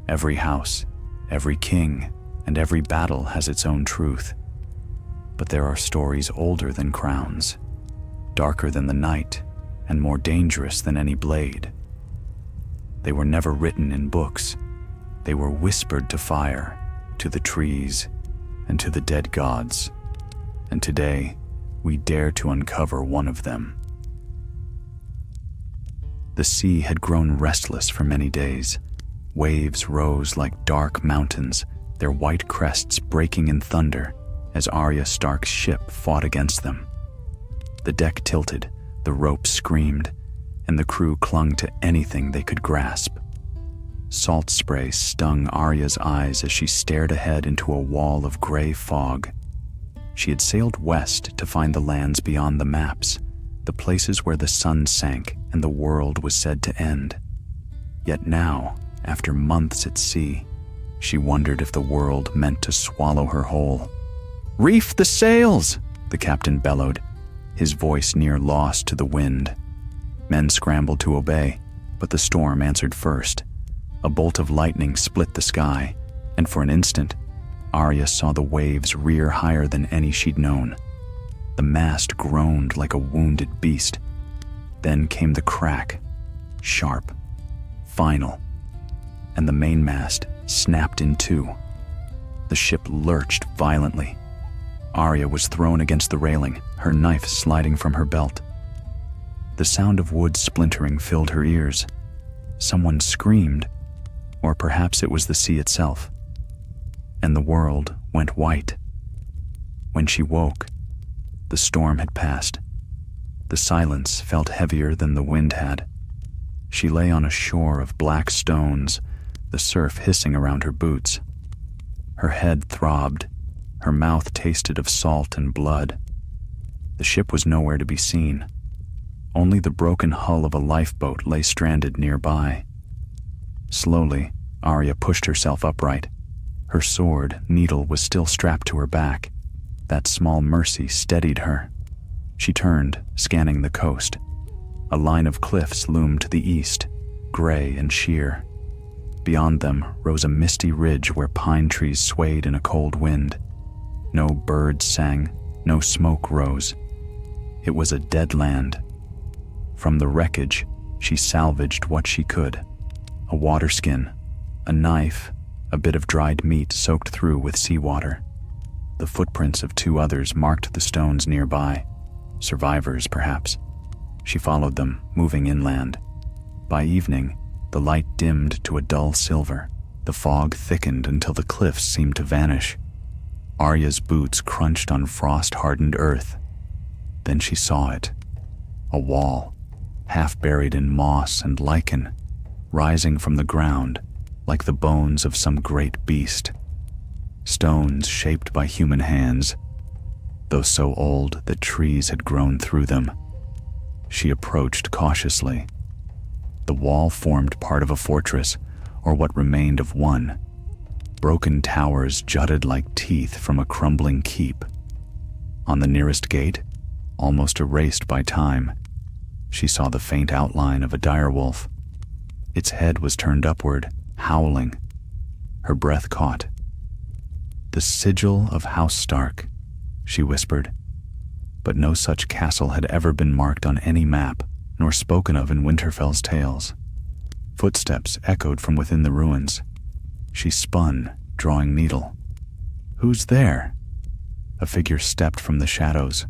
Every house, every king, and every battle has its own truth. But there are stories older than crowns, darker than the night, and more dangerous than any blade. They were never written in books. They were whispered to fire, to the trees, and to the dead gods. And today, we dare to uncover one of them. The sea had grown restless for many days. Waves rose like dark mountains, their white crests breaking in thunder as Arya Stark's ship fought against them. The deck tilted, the ropes screamed, and the crew clung to anything they could grasp. Salt spray stung Arya's eyes as she stared ahead into a wall of gray fog. She had sailed west to find the lands beyond the maps, the places where the sun sank and the world was said to end. Yet now, after months at sea, she wondered if the world meant to swallow her whole. "Reef the sails!" the captain bellowed, his voice near lost to the wind. Men scrambled to obey, but the storm answered first. A bolt of lightning split the sky, and for an instant, Arya saw the waves rear higher than any she'd known. The mast groaned like a wounded beast. Then came the crack, sharp, final, and the mainmast snapped in two. The ship lurched violently. Arya was thrown against the railing, her knife sliding from her belt. The sound of wood splintering filled her ears. Someone screamed, or perhaps it was the sea itself. And the world went white. When she woke, the storm had passed. The silence felt heavier than the wind had. She lay on a shore of black stones, the surf hissing around her boots. Her head throbbed, her mouth tasted of salt and blood. The ship was nowhere to be seen. Only the broken hull of a lifeboat lay stranded nearby. Slowly, Arya pushed herself upright. Her sword, needle, was still strapped to her back. That small mercy steadied her. She turned, scanning the coast. A line of cliffs loomed to the east, gray and sheer. Beyond them rose a misty ridge where pine trees swayed in a cold wind. No birds sang, no smoke rose. It was a dead land. From the wreckage, she salvaged what she could. A water skin, a knife, a bit of dried meat soaked through with seawater. The footprints of two others marked the stones nearby. Survivors, perhaps. She followed them, moving inland. By evening, the light dimmed to a dull silver. The fog thickened until the cliffs seemed to vanish. Arya's boots crunched on frost-hardened earth. Then she saw it. A wall, half buried in moss and lichen, rising from the ground like the bones of some great beast. Stones shaped by human hands, though so old that trees had grown through them. She approached cautiously. The wall formed part of a fortress, or what remained of one. Broken towers jutted like teeth from a crumbling keep. On the nearest gate, almost erased by time, she saw the faint outline of a direwolf. Its head was turned upward, howling. Her breath caught. "The sigil of House Stark," she whispered. But no such castle had ever been marked on any map, nor spoken of in Winterfell's tales. Footsteps echoed from within the ruins. She spun, drawing needle. "Who's there?" A figure stepped from the shadows.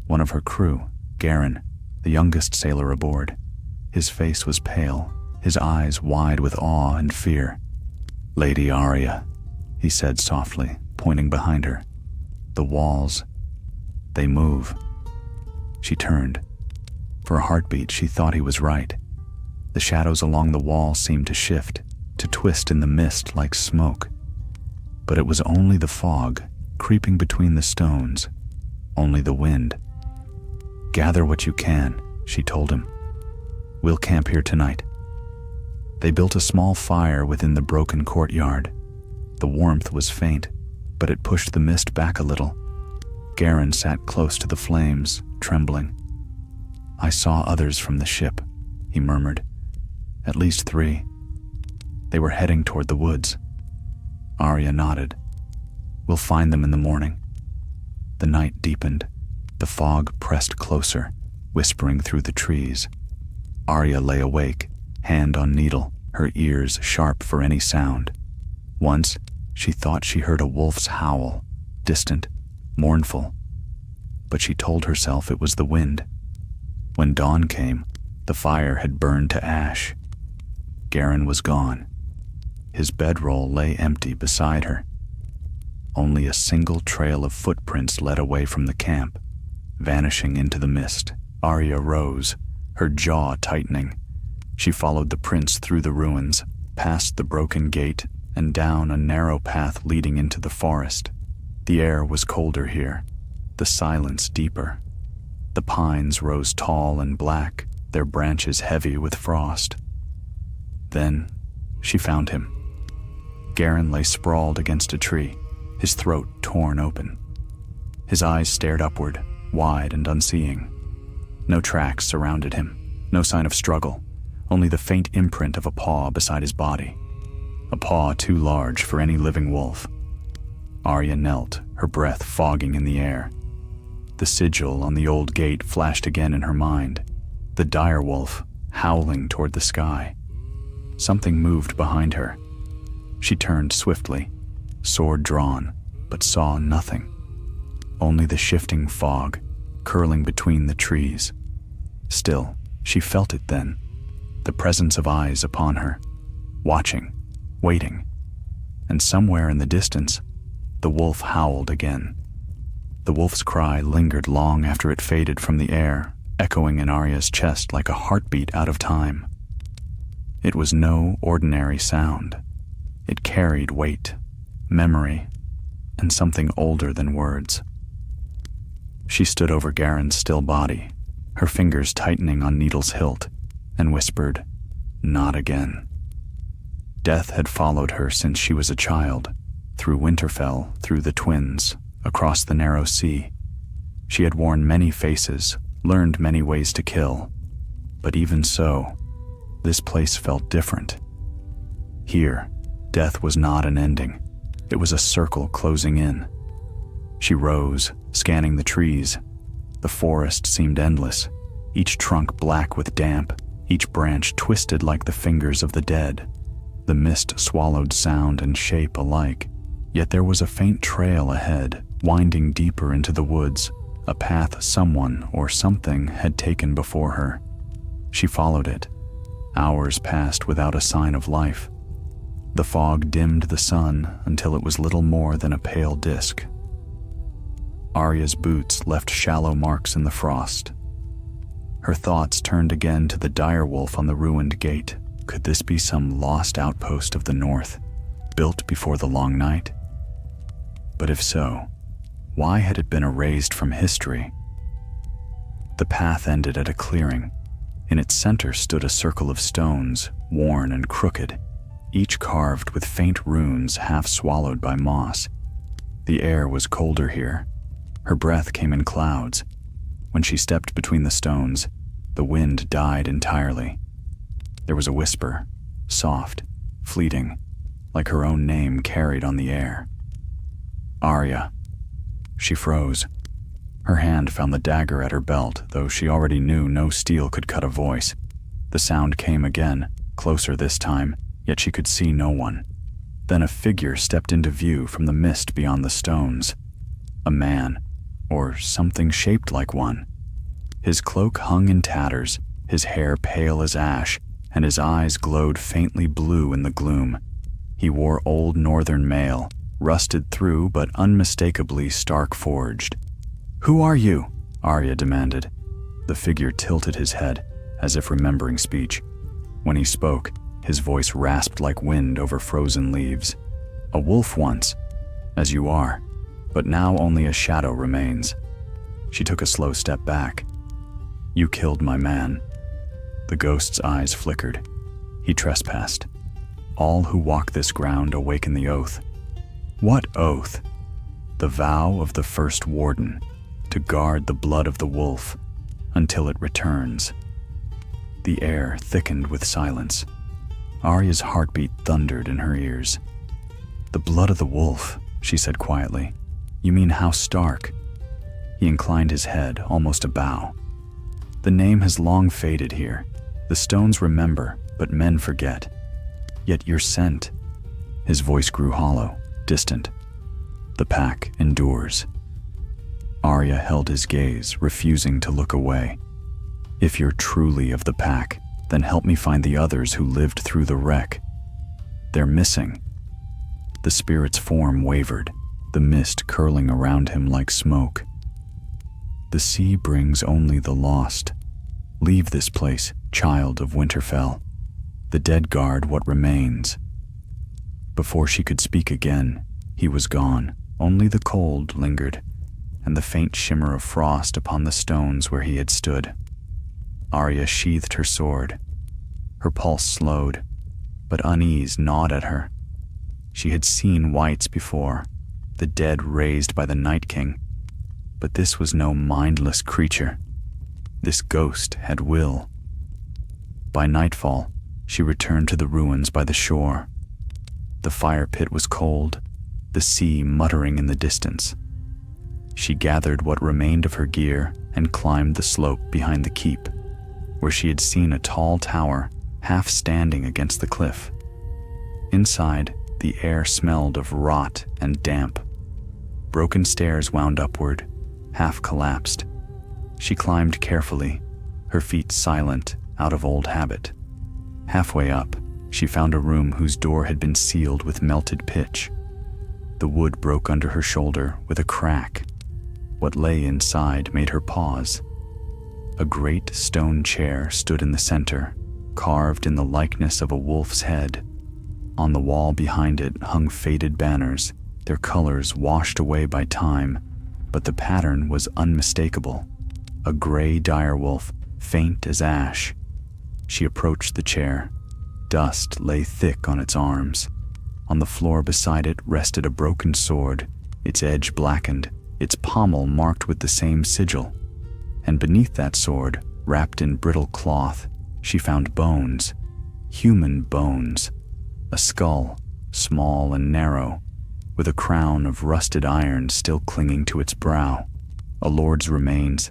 One of her crew, Garen, the youngest sailor aboard. His face was pale, his eyes wide with awe and fear. "Lady Arya," he said softly, pointing behind her. "The walls, they move." She turned. For a heartbeat, she thought he was right. The shadows along the wall seemed to shift, to twist in the mist like smoke. But it was only the fog, creeping between the stones, only the wind. "Gather what you can," she told him. "We'll camp here tonight." They built a small fire within the broken courtyard. The warmth was faint, but it pushed the mist back a little. Garen sat close to the flames, trembling. "I saw others from the ship," he murmured. "At least 3. They were heading toward the woods. Arya nodded. "We'll find them in the morning." The night deepened. The fog pressed closer, whispering through the trees. Arya lay awake, hand on needle, her ears sharp for any sound. Once, she thought she heard a wolf's howl, distant, mournful. But she told herself it was the wind. When dawn came, the fire had burned to ash. Garen was gone. His bedroll lay empty beside her. Only a single trail of footprints led away from the camp, vanishing into the mist. Arya rose, her jaw tightening. She followed the prints through the ruins, past the broken gate, and down a narrow path leading into the forest. The air was colder here, the silence deeper. The pines rose tall and black, their branches heavy with frost. Then she found him. Garen lay sprawled against a tree, his throat torn open. His eyes stared upward, wide and unseeing. No tracks surrounded him, no sign of struggle, only the faint imprint of a paw beside his body. A paw too large for any living wolf. Arya knelt, her breath fogging in the air. The sigil on the old gate flashed again in her mind, the direwolf howling toward the sky. Something moved behind her. She turned swiftly, sword drawn, but saw nothing. Only the shifting fog, curling between the trees. Still, she felt it then, the presence of eyes upon her, watching, waiting. And somewhere in the distance, the wolf howled again. The wolf's cry lingered long after it faded from the air, echoing in Arya's chest like a heartbeat out of time. It was no ordinary sound. It carried weight, memory, and something older than words. She stood over Garen's still body, her fingers tightening on needle's hilt, and whispered, "Not again." Death had followed her since she was a child, through Winterfell, through the Twins, across the narrow sea. She had worn many faces, learned many ways to kill. But even so, this place felt different. Here, death was not an ending. It was a circle closing in. She rose, scanning the trees. The forest seemed endless, each trunk black with damp, each branch twisted like the fingers of the dead. The mist swallowed sound and shape alike, yet there was a faint trail ahead, winding deeper into the woods, a path someone or something had taken before her. She followed it. Hours passed without a sign of life. The fog dimmed the sun until it was little more than a pale disk. Arya's boots left shallow marks in the frost. Her thoughts turned again to the direwolf on the ruined gate. Could this be some lost outpost of the north, built before the long night? But if so, why had it been erased from history? The path ended at a clearing. In its center stood a circle of stones, worn and crooked, each carved with faint runes half swallowed by moss. The air was colder here. Her breath came in clouds. When she stepped between the stones, the wind died entirely. There was a whisper, soft, fleeting, like her own name carried on the air. Arya. She froze. Her hand found the dagger at her belt, though she already knew no steel could cut a voice. The sound came again, closer this time, yet she could see no one. Then a figure stepped into view from the mist beyond the stones. A man, or something shaped like one. His cloak hung in tatters, his hair pale as ash, and his eyes glowed faintly blue in the gloom. He wore old northern mail, rusted through but unmistakably stark-forged. "Who are you?" Arya demanded. The figure tilted his head, as if remembering speech. When he spoke, his voice rasped like wind over frozen leaves. "A wolf once, as you are, but now only a shadow remains." She took a slow step back. "You killed my man." The ghost's eyes flickered. He trespassed. All who walk this ground awaken the oath. What oath? The vow of the first warden, to guard the blood of the wolf until it returns. The air thickened with silence. Arya's heartbeat thundered in her ears. "The blood of the wolf," she said quietly. "You mean House Stark?" He inclined his head, almost a bow. "The name has long faded here. The stones remember, but men forget. Yet your scent..." His voice grew hollow, distant. "The pack endures." Arya held his gaze, refusing to look away. "If you're truly of the pack, then help me find the others who lived through the wreck. They're missing." The spirit's form wavered, the mist curling around him like smoke. "The sea brings only the lost. Leave this place, child of Winterfell. The dead guard what remains." Before she could speak again, he was gone. Only the cold lingered, and the faint shimmer of frost upon the stones where he had stood. Arya sheathed her sword. Her pulse slowed, but unease gnawed at her. She had seen wights before, the dead raised by the Night King, but this was no mindless creature. This ghost had will. By nightfall, she returned to the ruins by the shore. The fire pit was cold, the sea muttering in the distance. She gathered what remained of her gear and climbed the slope behind the keep, where she had seen a tall tower half standing against the cliff. Inside, the air smelled of rot and damp. Broken stairs wound upward, half collapsed. She climbed carefully, her feet silent out of old habit. Halfway up, she found a room whose door had been sealed with melted pitch. The wood broke under her shoulder with a crack. What lay inside made her pause. A great stone chair stood in the center, carved in the likeness of a wolf's head. On the wall behind it hung faded banners, their colors washed away by time, but the pattern was unmistakable. A gray direwolf, faint as ash. She approached the chair. Dust lay thick on its arms. On the floor beside it rested a broken sword, its edge blackened, its pommel marked with the same sigil. And beneath that sword, wrapped in brittle cloth, she found bones, human bones. A skull, small and narrow, with a crown of rusted iron still clinging to its brow. A lord's remains,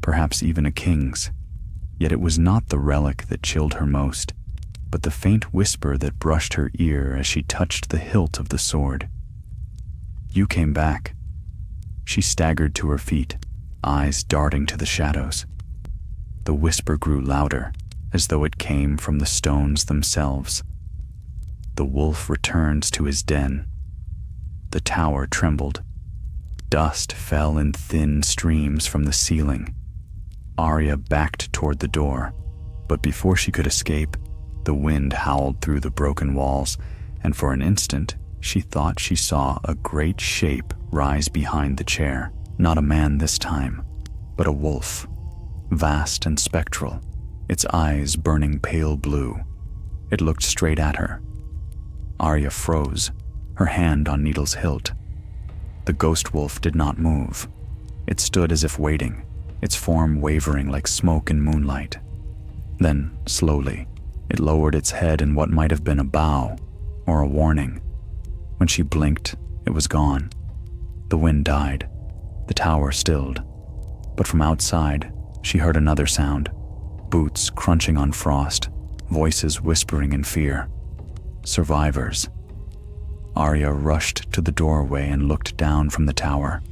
perhaps even a king's. Yet it was not the relic that chilled her most, but the faint whisper that brushed her ear as she touched the hilt of the sword. "You came back." She staggered to her feet, eyes darting to the shadows. The whisper grew louder, as though it came from the stones themselves. "The wolf returns to his den." The tower trembled. Dust fell in thin streams from the ceiling. Arya backed toward the door, but before she could escape, the wind howled through the broken walls, and for an instant she thought she saw a great shape rise behind the chair. Not a man this time, but a wolf, vast and spectral, its eyes burning pale blue. It looked straight at her. Arya froze, her hand on Needle's hilt. The ghost wolf did not move. It stood as if waiting, its form wavering like smoke in moonlight. Then, slowly, it lowered its head in what might have been a bow or a warning. When she blinked, it was gone. The wind died. The tower stilled. But from outside, she heard another sound. Boots crunching on frost, voices whispering in fear. Survivors. Arya rushed to the doorway and looked down from the tower.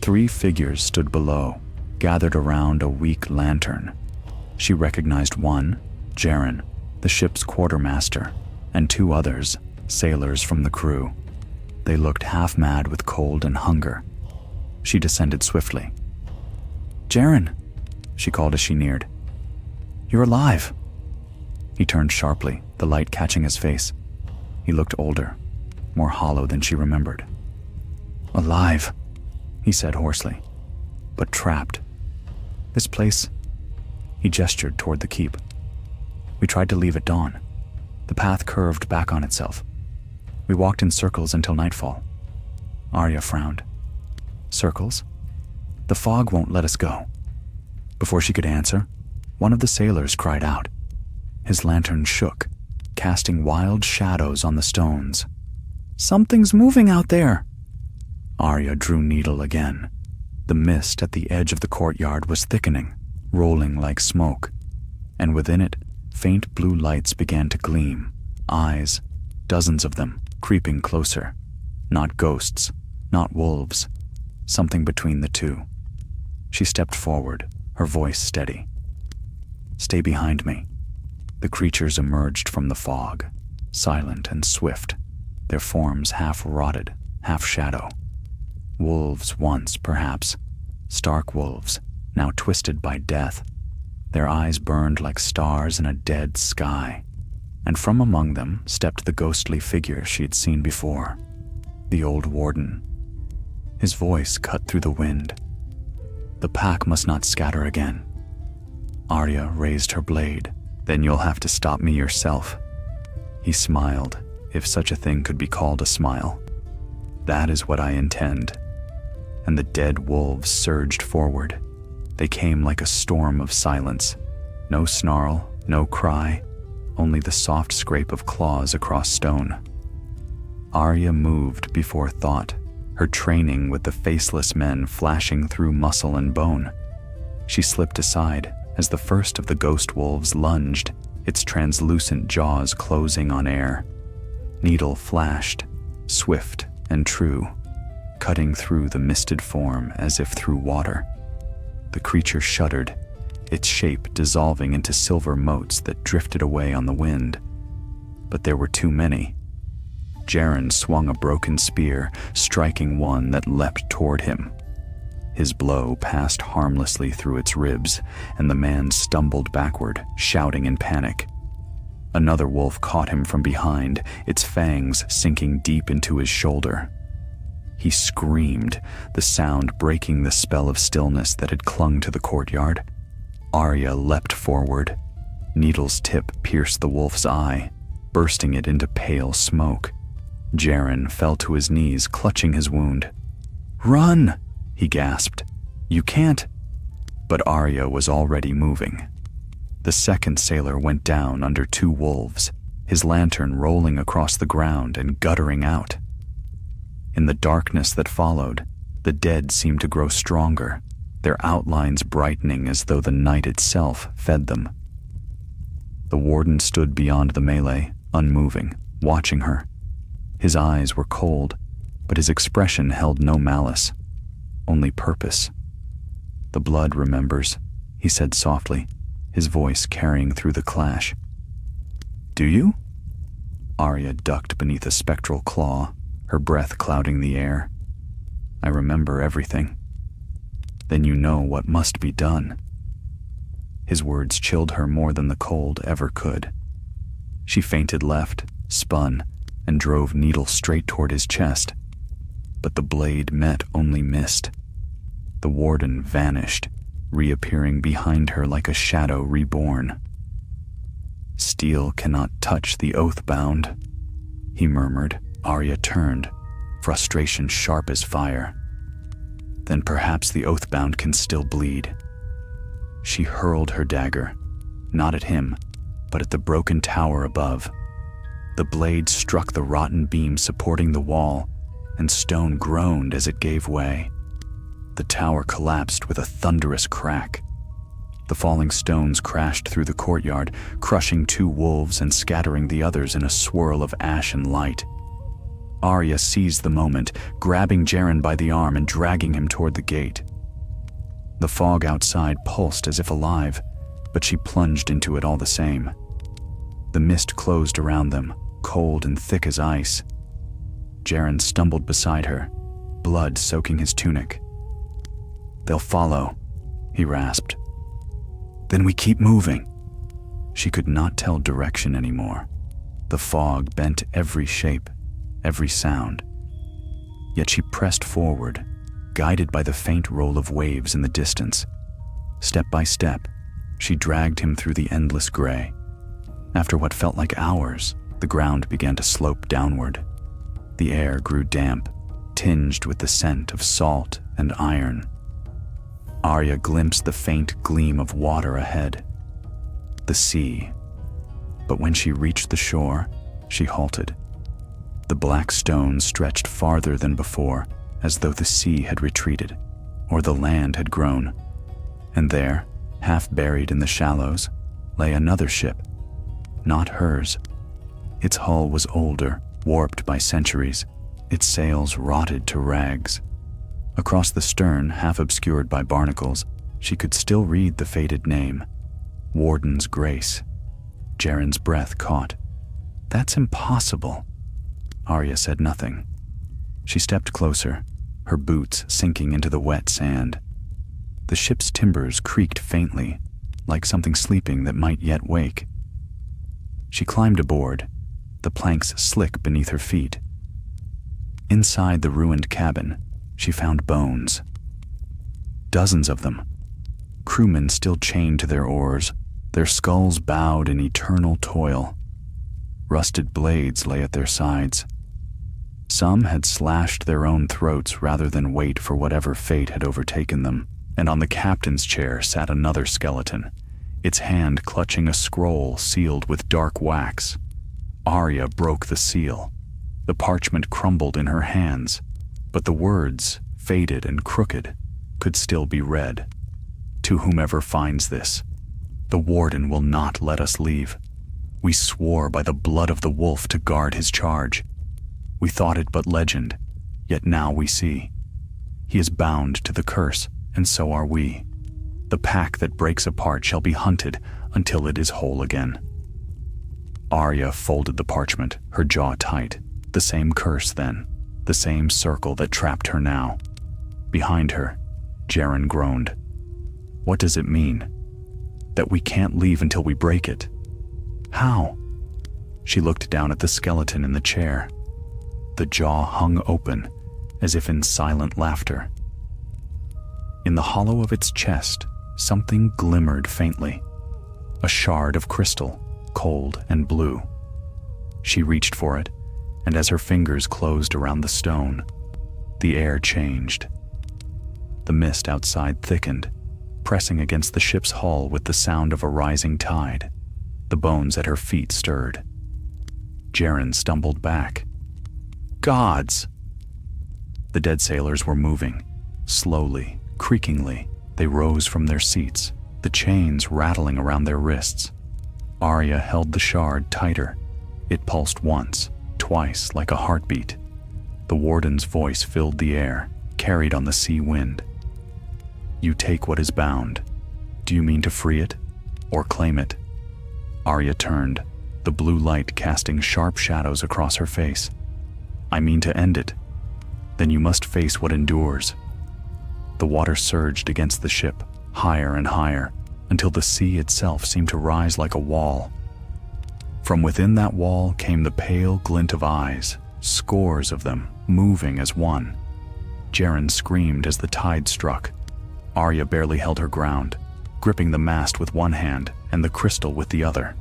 3 figures stood below, gathered around a weak lantern. She recognized one, Jaren, the ship's quartermaster, and 2 others, sailors from the crew. They looked half-mad with cold and hunger. She descended swiftly. "Jaren," she called as she neared. "You're alive." He turned sharply, the light catching his face. He looked older, more hollow than she remembered. "Alive," he said hoarsely, "but trapped. This place..." He gestured toward the keep. "We tried to leave at dawn. The path curved back on itself. We walked in circles until nightfall." Arya frowned. "Circles? The fog won't let us go." Before she could answer, one of the sailors cried out. His lantern shook. casting wild shadows on the stones. "Something's moving out there!" Arya drew needle again. The mist at the edge of the courtyard was thickening, rolling like smoke, and within it, faint blue lights began to gleam. Eyes, dozens of them, creeping closer. Not ghosts, not wolves, something between the two. She stepped forward, her voice steady. "Stay behind me." The creatures emerged from the fog, silent and swift, their forms half rotted, half shadow. Wolves once, perhaps, stark wolves, now twisted by death. Their eyes burned like stars in a dead sky, and from among them stepped the ghostly figure she had seen before, the old warden. His voice cut through the wind. "The pack must not scatter again." Arya raised her blade. "Then you'll have to stop me yourself." He smiled, if such a thing could be called a smile. "That is what I intend." And the dead wolves surged forward. They came like a storm of silence. No snarl, no cry, only the soft scrape of claws across stone. Arya moved before thought, her training with the faceless men flashing through muscle and bone. She slipped aside as the first of the ghost wolves lunged, its translucent jaws closing on air. Needle flashed, swift and true, cutting through the misted form as if through water. The creature shuddered, its shape dissolving into silver motes that drifted away on the wind. But there were too many. Jaren swung a broken spear, striking one that leapt toward him. His blow passed harmlessly through its ribs, and the man stumbled backward, shouting in panic. Another wolf caught him from behind, its fangs sinking deep into his shoulder. He screamed, the sound breaking the spell of stillness that had clung to the courtyard. Arya leapt forward. Needle's tip pierced the wolf's eye, bursting it into pale smoke. Jaren fell to his knees, clutching his wound. "Run!" he gasped. "You can't." But Arya was already moving. The second sailor went down under two wolves, his lantern rolling across the ground and guttering out. In the darkness that followed, the dead seemed to grow stronger, their outlines brightening as though the night itself fed them. The warden stood beyond the melee, unmoving, watching her. His eyes were cold, but his expression held no malice, only purpose. "The blood remembers," he said softly, his voice carrying through the clash. "Do you?" Arya ducked beneath a spectral claw, her breath clouding the air. "I remember everything." "Then you know what must be done." His words chilled her more than the cold ever could. She fainted left, spun, and drove Needle straight toward his chest. But the blade met only mist. The warden vanished, reappearing behind her like a shadow reborn. "Steel cannot touch the oath-bound," he murmured. Arya turned, frustration sharp as fire. "Then perhaps the oath-bound can still bleed." She hurled her dagger, not at him, but at the broken tower above. The blade struck the rotten beam supporting the wall, and stone groaned as it gave way. The tower collapsed with a thunderous crack. The falling stones crashed through the courtyard, crushing two wolves and scattering the others in a swirl of ash and light. Arya seized the moment, grabbing Jaren by the arm and dragging him toward the gate. The fog outside pulsed as if alive, but she plunged into it all the same. The mist closed around them, cold and thick as ice. Jaren stumbled beside her, blood soaking his tunic. "They'll follow," he rasped. "Then we keep moving." She could not tell direction anymore. The fog bent every shape, every sound. Yet she pressed forward, guided by the faint roll of waves in the distance. Step by step, she dragged him through the endless gray. After what felt like hours, the ground began to slope downward. The air grew damp, tinged with the scent of salt and iron. Arya glimpsed the faint gleam of water ahead. The sea. But when she reached the shore, she halted. The black stones stretched farther than before, as though the sea had retreated, or the land had grown. And there, half buried in the shallows, lay another ship. Not hers. Its hull was older, warped by centuries, its sails rotted to rags. Across the stern, half obscured by barnacles, she could still read the faded name, Warden's Grace. Jaren's breath caught. That's impossible. Arya said nothing. She stepped closer, her boots sinking into the wet sand. The ship's timbers creaked faintly, like something sleeping that might yet wake. She climbed aboard, the planks slick beneath her feet. Inside the ruined cabin, she found bones. Dozens of them. Crewmen still chained to their oars, their skulls bowed in eternal toil. Rusted blades lay at their sides. Some had slashed their own throats rather than wait for whatever fate had overtaken them, and on the captain's chair sat another skeleton, its hand clutching a scroll sealed with dark wax. Arya broke the seal. The parchment crumbled in her hands, but the words, faded and crooked, could still be read. To whomever finds this, the warden will not let us leave. We swore by the blood of the wolf to guard his charge. We thought it but legend, yet now we see. He is bound to the curse, and so are we. The pack that breaks apart shall be hunted until it is whole again. Arya folded the parchment, her jaw tight. The same curse then, the same circle that trapped her now. Behind her, Jaren groaned. What does it mean? That we can't leave until we break it? How? She looked down at the skeleton in the chair. The jaw hung open, as if in silent laughter. In the hollow of its chest, something glimmered faintly. A shard of crystal, cold and blue. She reached for it, and as her fingers closed around the stone, the air changed. The mist outside thickened, pressing against the ship's hull with the sound of a rising tide. The bones at her feet stirred. Jaren stumbled back. Gods! The dead sailors were moving. Slowly, creakingly, they rose from their seats, the chains rattling around their wrists. Arya held the shard tighter. It pulsed once, twice like a heartbeat. The warden's voice filled the air, carried on the sea wind. You take what is bound. Do you mean to free it, or claim it? Arya turned, the blue light casting sharp shadows across her face. I mean to end it. Then you must face what endures. The water surged against the ship, higher and higher, until the sea itself seemed to rise like a wall. From within that wall came the pale glint of eyes, scores of them, moving as one. Jaren screamed as the tide struck. Arya barely held her ground, gripping the mast with one hand and the crystal with the other.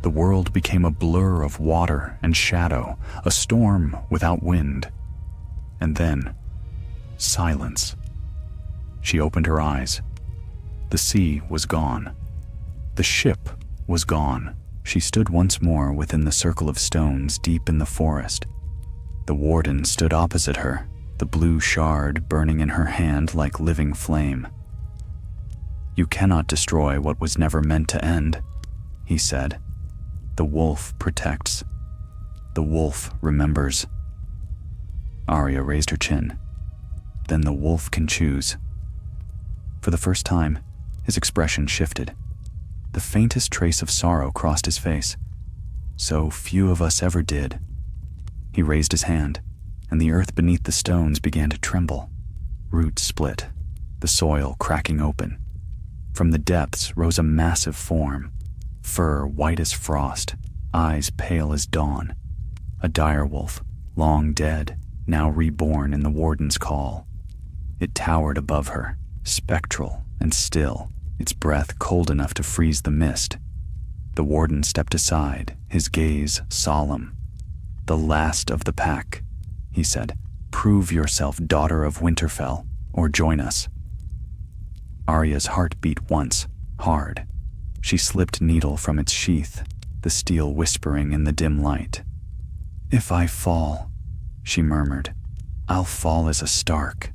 The world became a blur of water and shadow, a storm without wind. And then, silence. She opened her eyes. The sea was gone. The ship was gone. She stood once more within the circle of stones deep in the forest. The warden stood opposite her, the blue shard burning in her hand like living flame. You cannot destroy what was never meant to end, he said. The wolf protects. The wolf remembers. Arya raised her chin. Then the wolf can choose. For the first time, his expression shifted. The faintest trace of sorrow crossed his face. So few of us ever did. He raised his hand, and the earth beneath the stones began to tremble. Roots split, the soil cracking open. From the depths rose a massive form, fur white as frost, eyes pale as dawn. A direwolf, long dead, now reborn in the warden's call. It towered above her, spectral and still, its breath cold enough to freeze the mist. The warden stepped aside, his gaze solemn. The last of the pack, he said. Prove yourself daughter of Winterfell, or join us. Arya's heart beat once, hard. She slipped needle from its sheath. the steel whispering in the dim light. "If I fall," she murmured, "I'll fall as a Stark."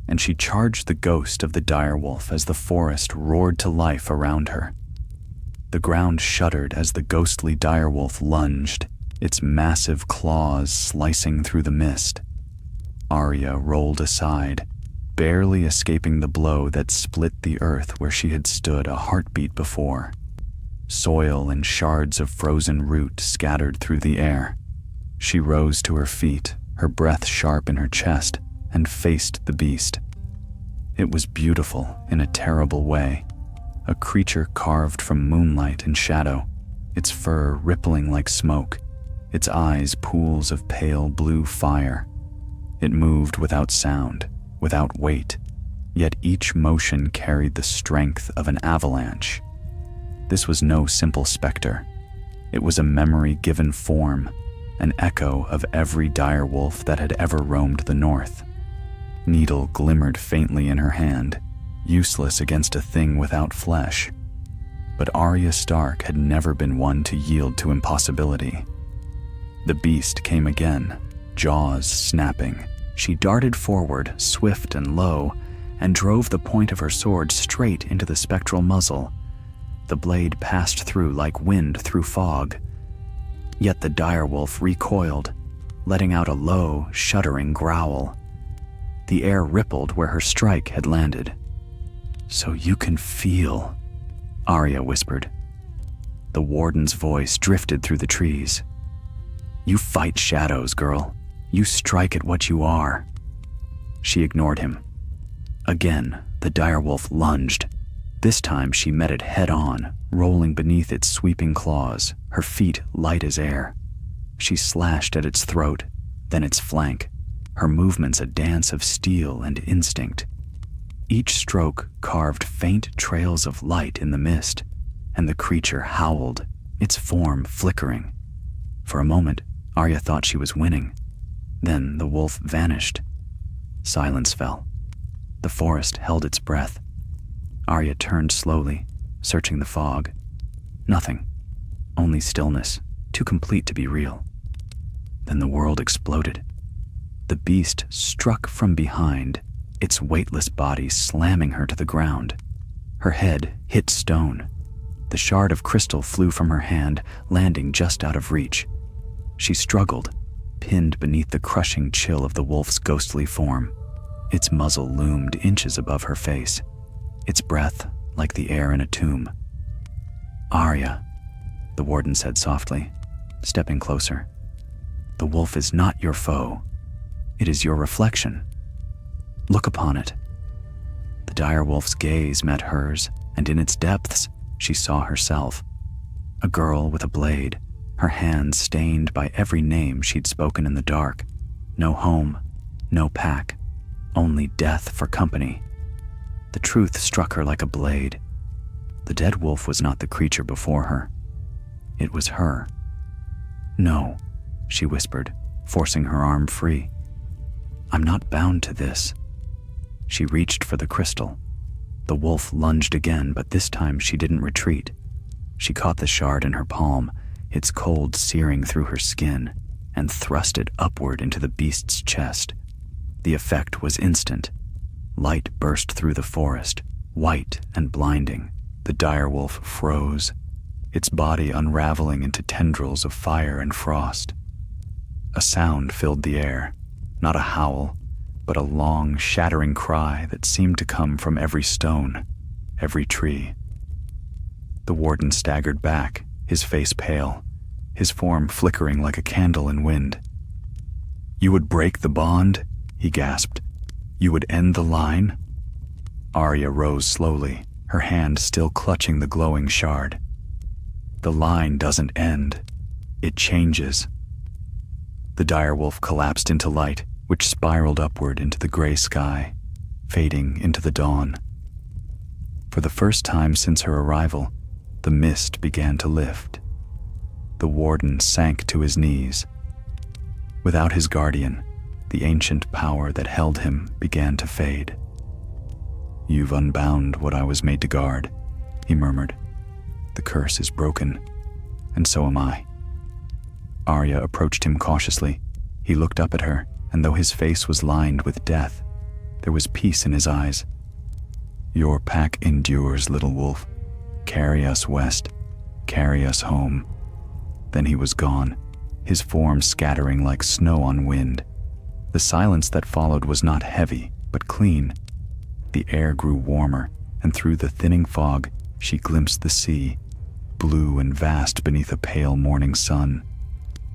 And she charged the ghost of the direwolf as the forest roared to life around her. The ground shuddered as the ghostly direwolf lunged, its massive claws slicing through the mist. Arya rolled aside, barely escaping the blow that split the earth where she had stood a heartbeat before. Soil and shards of frozen root scattered through the air. She rose to her feet, her breath sharp in her chest, and faced the beast. It was beautiful in a terrible way, a creature carved from moonlight and shadow, its fur rippling like smoke, its eyes pools of pale blue fire. It moved without sound, without weight, yet each motion carried the strength of an avalanche. This was no simple specter. It was a memory given form, an echo of every direwolf that had ever roamed the north. Needle glimmered faintly in her hand, useless against a thing without flesh. But Arya Stark had never been one to yield to impossibility. The beast came again, jaws snapping. She darted forward, swift and low, and drove the point of her sword straight into the spectral muzzle. The blade passed through like wind through fog. Yet the direwolf recoiled, letting out a low, shuddering growl. The air rippled where her strike had landed. "So you can feel," Arya whispered. The warden's voice drifted through the trees. "You fight shadows, girl. You strike at what you are." She ignored him. Again, the direwolf lunged. This time she met it head-on, rolling beneath its sweeping claws, her feet light as air. She slashed at its throat, then its flank, her movements a dance of steel and instinct. Each stroke carved faint trails of light in the mist, and the creature howled, its form flickering. For a moment, Arya thought she was winning. Then the wolf vanished. Silence fell. The forest held its breath. Arya turned slowly, searching the fog. Nothing. Only stillness, too complete to be real. Then the world exploded. The beast struck from behind, its weightless body slamming her to the ground. Her head hit stone. The shard of crystal flew from her hand, landing just out of reach. She struggled, pinned beneath the crushing chill of the wolf's ghostly form. Its muzzle loomed inches above her face, its breath like the air in a tomb. "Arya," the warden said softly, stepping closer. "The wolf is not your foe. It is your reflection. Look upon it." The direwolf's gaze met hers, and in its depths she saw herself. A girl with a blade, her hands stained by every name she'd spoken in the dark. No home, no pack, only death for company. The truth struck her like a blade. The dead wolf was not the creature before her. It was her. "No," she whispered, forcing her arm free. "I'm not bound to this." She reached for the crystal. The wolf lunged again, but this time she didn't retreat. She caught the shard in her palm, its cold searing through her skin, and thrust it upward into the beast's chest. The effect was instant. Light burst through the forest, white and blinding. The direwolf froze, its body unraveling into tendrils of fire and frost. A sound filled the air, not a howl, but a long, shattering cry that seemed to come from every stone, every tree. The warden staggered back, his face pale, his form flickering like a candle in wind. "You would break the bond?" he gasped. "You would end the line?" Arya rose slowly, her hand still clutching the glowing shard. "The line doesn't end. It changes." The direwolf collapsed into light, which spiraled upward into the gray sky, fading into the dawn. For the first time since her arrival, the mist began to lift. The warden sank to his knees. Without his guardian, the ancient power that held him began to fade. "You've unbound what I was made to guard," he murmured. "The curse is broken. and so am I." Arya approached him cautiously. He looked up at her, and though his face was lined with death, there was peace in his eyes. "Your pack endures, little wolf. Carry us west. Carry us home." Then he was gone, his form scattering like snow on wind. The silence that followed was not heavy, but clean. The air grew warmer, and through the thinning fog, she glimpsed the sea, blue and vast beneath a pale morning sun.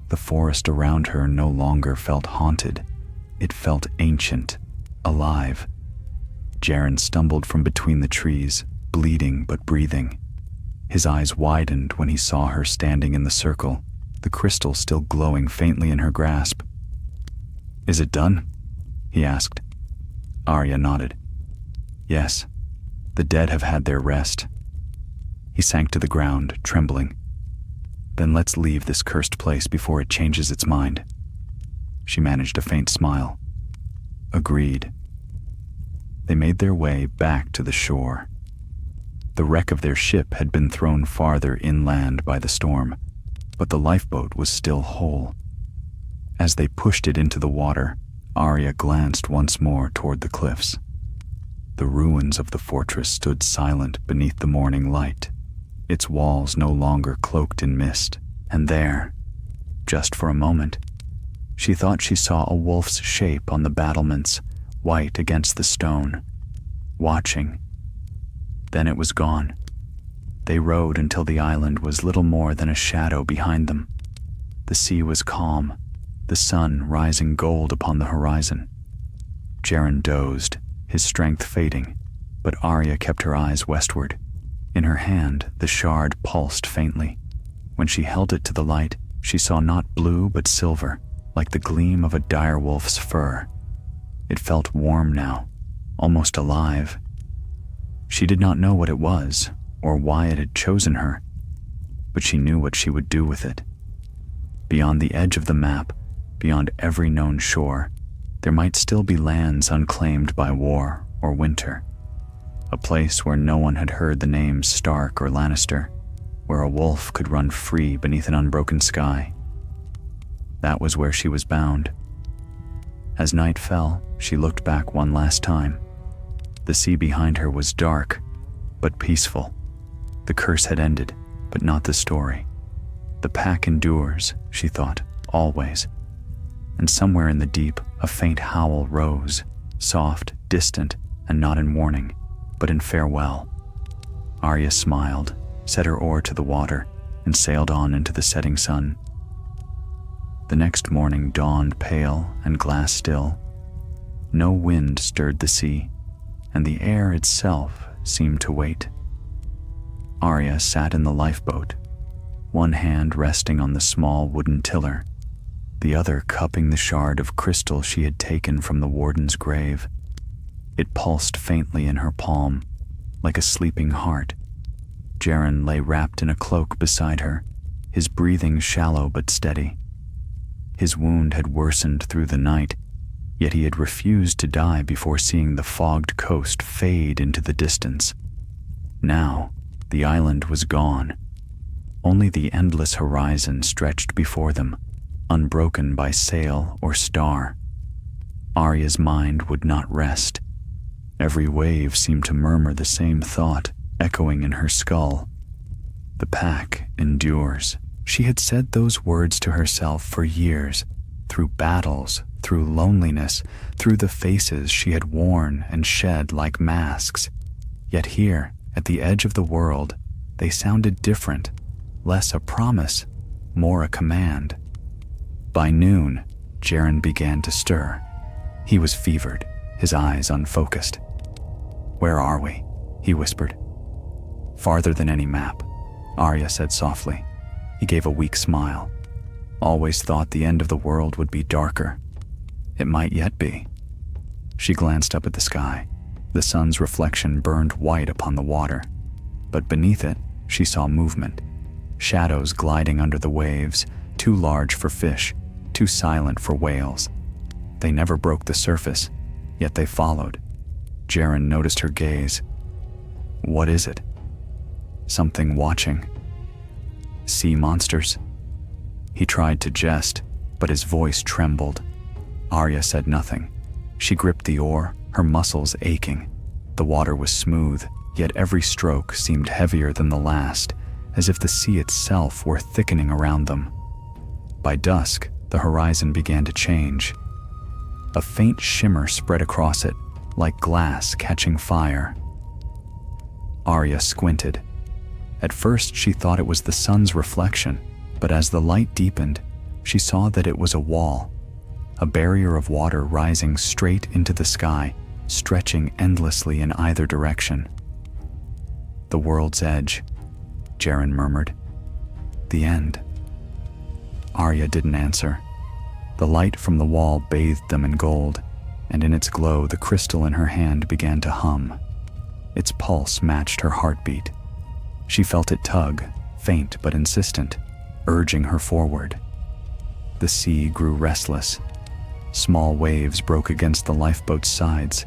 The forest around her no longer felt haunted. It felt ancient, alive. Jaren stumbled from between the trees, bleeding but breathing. His eyes widened when he saw her standing in the circle, the crystal still glowing faintly in her grasp. "Is it done?" he asked. Arya nodded. "Yes, the dead have had their rest." He sank to the ground, trembling. "Then let's leave this cursed place before it changes its mind." She managed a faint smile. "Agreed." They made their way back to the shore. The wreck of their ship had been thrown farther inland by the storm, but the lifeboat was still whole. As they pushed it into the water, Arya glanced once more toward the cliffs. The ruins of the fortress stood silent beneath the morning light, its walls no longer cloaked in mist, and there, just for a moment, she thought she saw a wolf's shape on the battlements, white against the stone, watching. Then it was gone. They rowed until the island was little more than a shadow behind them. The sea was calm, the sun rising gold upon the horizon. Jaren dozed, his strength fading, but Arya kept her eyes westward. In her hand, the shard pulsed faintly. When she held it to the light, she saw not blue but silver, like the gleam of a direwolf's fur. It felt warm now, almost alive. She did not know what it was, or why it had chosen her, but she knew what she would do with it. Beyond the edge of the map, beyond every known shore, there might still be lands unclaimed by war or winter. A place where no one had heard the names Stark or Lannister, where a wolf could run free beneath an unbroken sky. That was where she was bound. As night fell, she looked back one last time. The sea behind her was dark, but peaceful. The curse had ended, but not the story. The pack endures, she thought, always. And somewhere in the deep, a faint howl rose, soft, distant, and not in warning, but in farewell. Arya smiled, set her oar to the water, and sailed on into the setting sun. The next morning dawned pale and glass still. No wind stirred the sea, and the air itself seemed to wait. Arya sat in the lifeboat, one hand resting on the small wooden tiller, the other cupping the shard of crystal she had taken from the warden's grave. It pulsed faintly in her palm, like a sleeping heart. Jaren lay wrapped in a cloak beside her, his breathing shallow but steady. His wound had worsened through the night, yet he had refused to die before seeing the fogged coast fade into the distance. Now, the island was gone. Only the endless horizon stretched before them, unbroken by sail or star. Arya's mind would not rest. Every wave seemed to murmur the same thought, echoing in her skull. The pack endures. She had said those words to herself for years, through battles, through loneliness, through the faces she had worn and shed like masks. Yet here, at the edge of the world, they sounded different, less a promise, more a command. By noon, Jaren began to stir. He was fevered, his eyes unfocused. "Where are we?" he whispered. "Farther than any map," Arya said softly. He gave a weak smile. "Always thought the end of the world would be darker. It might yet be." She glanced up at the sky. The sun's reflection burned white upon the water, but beneath it, she saw movement. Shadows gliding under the waves, too large for fish, too silent for whales. They never broke the surface, yet they followed. Jaren noticed her gaze. "What is it?" "Something watching." Sea monsters?" He tried to jest, but his voice trembled. Arya said nothing. She gripped the oar, her muscles aching. The water was smooth, yet every stroke seemed heavier than the last, as if the sea itself were thickening around them. By dusk, the horizon began to change. A faint shimmer spread across it, like glass catching fire. Arya squinted. At first, she thought it was the sun's reflection, but as the light deepened, she saw that it was a wall, a barrier of water rising straight into the sky, stretching endlessly in either direction. "The world's edge," Jaren murmured. "The end." Arya didn't answer. The light from the wall bathed them in gold, and in its glow the crystal in her hand began to hum. Its pulse matched her heartbeat. She felt it tug, faint but insistent, urging her forward. The sea grew restless. Small waves broke against the lifeboat's sides.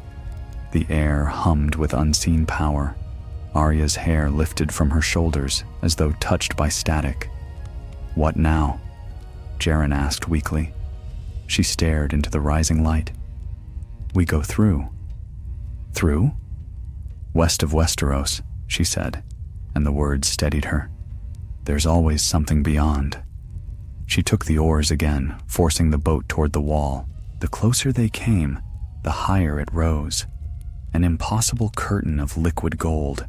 The air hummed with unseen power. Arya's hair lifted from her shoulders as though touched by static. "What now?" Jaren asked weakly. She stared into the rising light. "We go through." "Through?" "West of Westeros," she said, and the words steadied her. "There's always something beyond." She took the oars again, forcing the boat toward the wall. The closer they came, the higher it rose. An impossible curtain of liquid gold,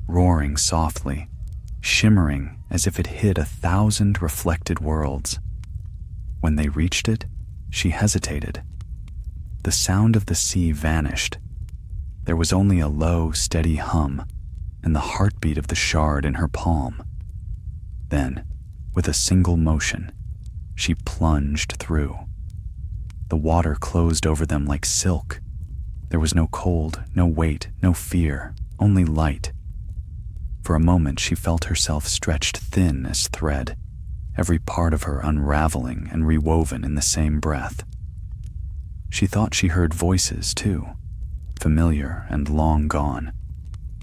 roaring softly, shimmering as if it hid 1,000 reflected worlds. When they reached it, she hesitated. The sound of the sea vanished. There was only a low, steady hum and the heartbeat of the shard in her palm. Then, with a single motion, she plunged through. The water closed over them like silk. There was no cold, no weight, no fear, only light. For a moment she felt herself stretched thin as thread, every part of her unraveling and rewoven in the same breath. She thought she heard voices, too, familiar and long gone.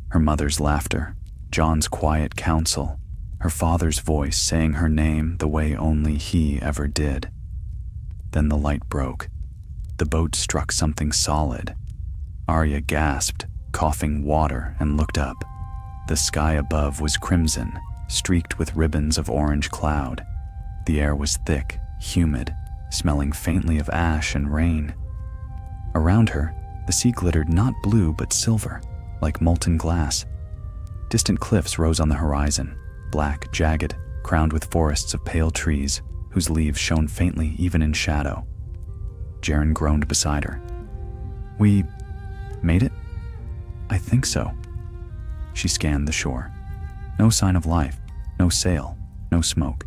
Her mother's laughter, Jon's quiet counsel, her father's voice saying her name the way only he ever did. Then the light broke. The boat struck something solid. Arya gasped, coughing water, and looked up. The sky above was crimson, streaked with ribbons of orange cloud. The air was thick, humid, smelling faintly of ash and rain. Around her, the sea glittered not blue but silver, like molten glass. Distant cliffs rose on the horizon, black, jagged, crowned with forests of pale trees, whose leaves shone faintly even in shadow. Jaren groaned beside her. "We made it?" "I think so." She scanned the shore. No sign of life, no sail, no smoke.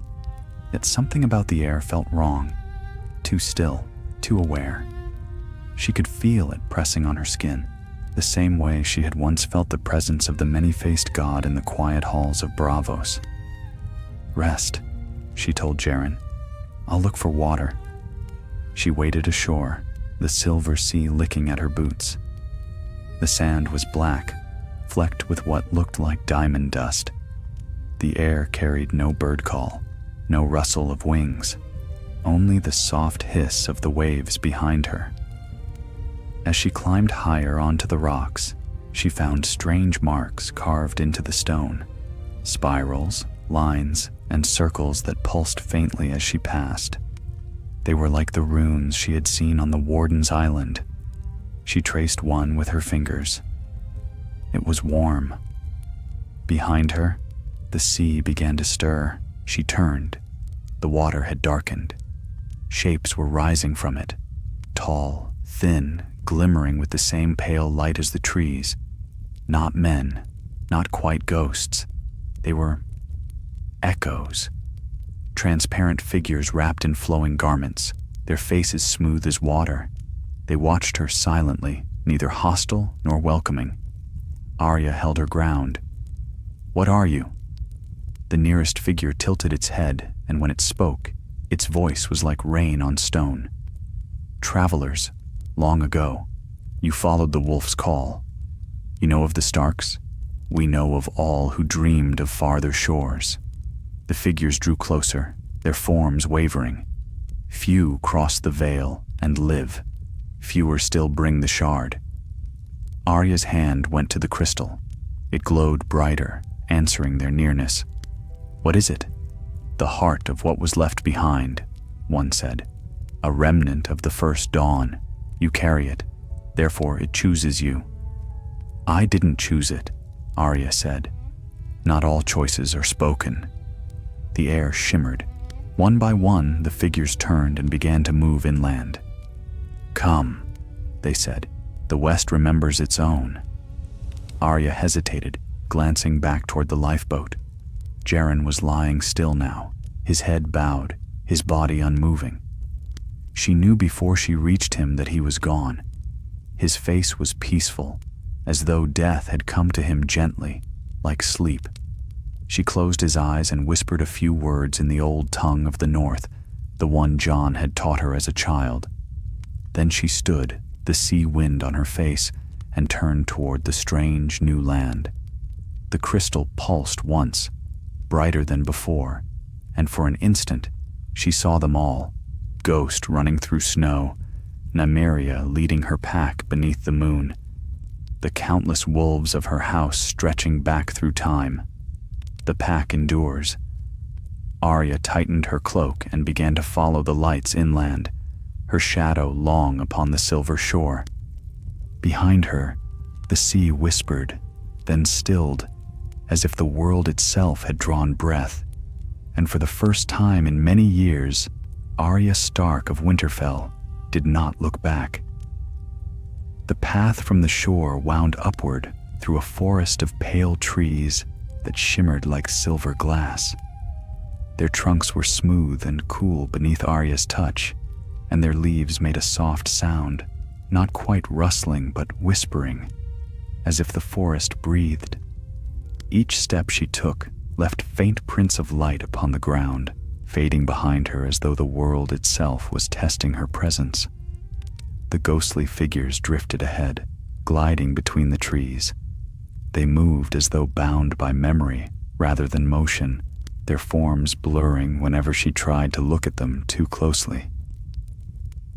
Yet something about the air felt wrong, too still, too aware. She could feel it pressing on her skin, the same way she had once felt the presence of the many-faced god in the quiet halls of Bravos. "Rest," she told Jaren. "I'll look for water." She waded ashore, the silver sea licking at her boots. The sand was black, flecked with what looked like diamond dust. The air carried no bird call, no rustle of wings, only the soft hiss of the waves behind her. As she climbed higher onto the rocks, she found strange marks carved into the stone, spirals, lines, and circles that pulsed faintly as she passed. They were like the runes she had seen on the Warden's Island. She traced one with her fingers. It was warm. Behind her, the sea began to stir. She turned. The water had darkened. Shapes were rising from it, tall, thin, glimmering with the same pale light as the trees. Not men, not quite ghosts. They were echoes. Transparent figures wrapped in flowing garments, their faces smooth as water. They watched her silently, neither hostile nor welcoming. Arya held her ground. "What are you?" The nearest figure tilted its head, and when it spoke, its voice was like rain on stone. "Travelers, long ago, you followed the wolf's call. You know of the Starks? We know of all who dreamed of farther shores." The figures drew closer, their forms wavering. Few cross the veil and live. Fewer still bring the shard. Arya's hand went to the crystal. It glowed brighter, answering their nearness. "What is it?" "The heart of what was left behind," one said. "A remnant of the first dawn. You carry it, therefore it chooses you." "I didn't choose it," Arya said. "Not all choices are spoken." The air shimmered. One by one, the figures turned and began to move inland. "Come," they said. "The West remembers its own." Arya hesitated, glancing back toward the lifeboat. Jaren was lying still now, his head bowed, his body unmoving. She knew before she reached him that he was gone. His face was peaceful, as though death had come to him gently, like sleep. She closed his eyes and whispered a few words in the old tongue of the North, the one Jon had taught her as a child. Then she stood, the sea wind on her face, and turned toward the strange new land. The crystal pulsed once, brighter than before, and for an instant she saw them all, Ghost running through snow, Nymeria leading her pack beneath the moon, the countless wolves of her house stretching back through time. The pack endures. Arya tightened her cloak and began to follow the lights inland, her shadow long upon the silver shore. Behind her, the sea whispered, then stilled, as if the world itself had drawn breath, and for the first time in many years, Arya Stark of Winterfell did not look back. The path from the shore wound upward through a forest of pale trees that shimmered like silver glass. Their trunks were smooth and cool beneath Arya's touch, and their leaves made a soft sound, not quite rustling but whispering, as if the forest breathed. Each step she took left faint prints of light upon the ground, fading behind her as though the world itself was testing her presence. The ghostly figures drifted ahead, gliding between the trees. They moved as though bound by memory rather than motion, their forms blurring whenever she tried to look at them too closely.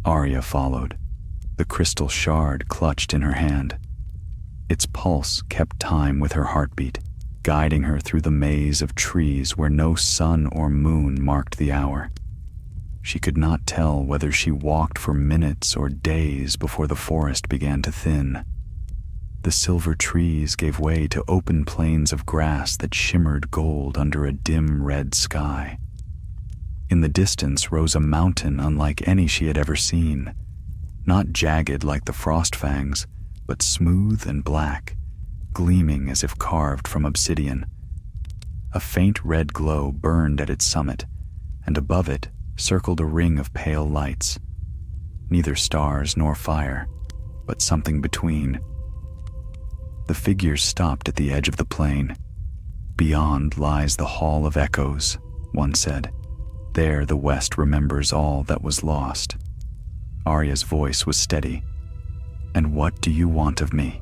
Arya followed, the crystal shard clutched in her hand. Its pulse kept time with her heartbeat, guiding her through the maze of trees where no sun or moon marked the hour. She could not tell whether she walked for minutes or days before the forest began to thin. The silver trees gave way to open plains of grass that shimmered gold under a dim red sky. In the distance rose a mountain unlike any she had ever seen, not jagged like the frost fangs, but smooth and black, gleaming as if carved from obsidian. A faint red glow burned at its summit, and above it circled a ring of pale lights. Neither stars nor fire, but something between. The figures stopped at the edge of the plain. "Beyond lies the Hall of Echoes," one said. "There the West remembers all that was lost." Arya's voice was steady. "And what do you want of me?"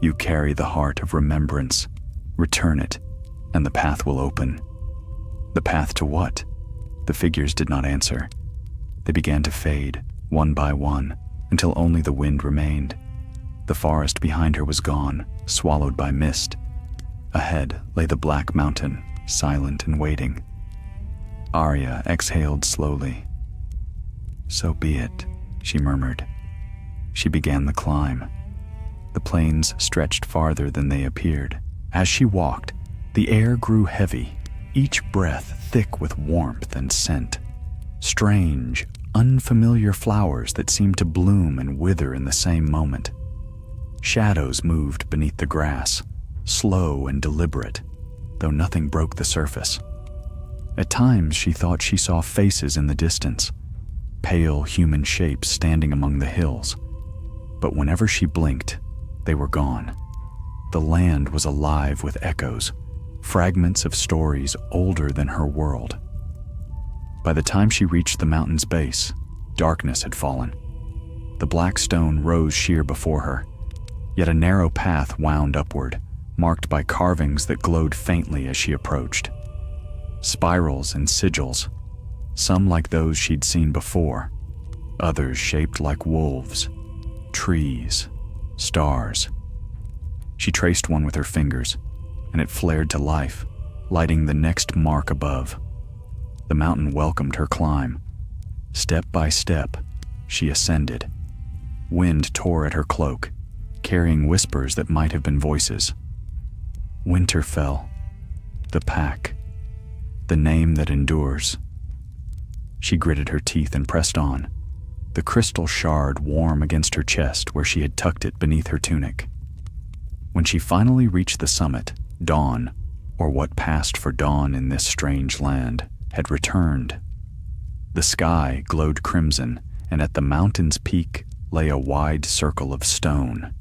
"You carry the heart of remembrance. Return it, and the path will open." "The path to what?" The figures did not answer. They began to fade, one by one, until only the wind remained. The forest behind her was gone, swallowed by mist. Ahead lay the black mountain, silent and waiting. Arya exhaled slowly. "So be it," she murmured. She began the climb. The plains stretched farther than they appeared. As she walked, the air grew heavy, each breath thick with warmth and scent. Strange, unfamiliar flowers that seemed to bloom and wither in the same moment. Shadows moved beneath the grass, slow and deliberate, though nothing broke the surface. At times she thought she saw faces in the distance, pale human shapes standing among the hills. But whenever she blinked, they were gone. The land was alive with echoes, fragments of stories older than her world. By the time she reached the mountain's base, darkness had fallen. The black stone rose sheer before her, yet a narrow path wound upward, marked by carvings that glowed faintly as she approached. spirals and sigils, some like those she'd seen before, others shaped like wolves, trees, stars. She traced one with her fingers, and it flared to life, lighting the next mark above. The mountain welcomed her climb. Step by step, she ascended. Wind tore at her cloak, carrying whispers that might have been voices. Winter fell. The pack. The name that endures. She gritted her teeth and pressed on, the crystal shard warm against her chest where she had tucked it beneath her tunic. When she finally reached the summit, dawn, or what passed for dawn in this strange land, had returned. The sky glowed crimson, and at the mountain's peak lay a wide circle of stone.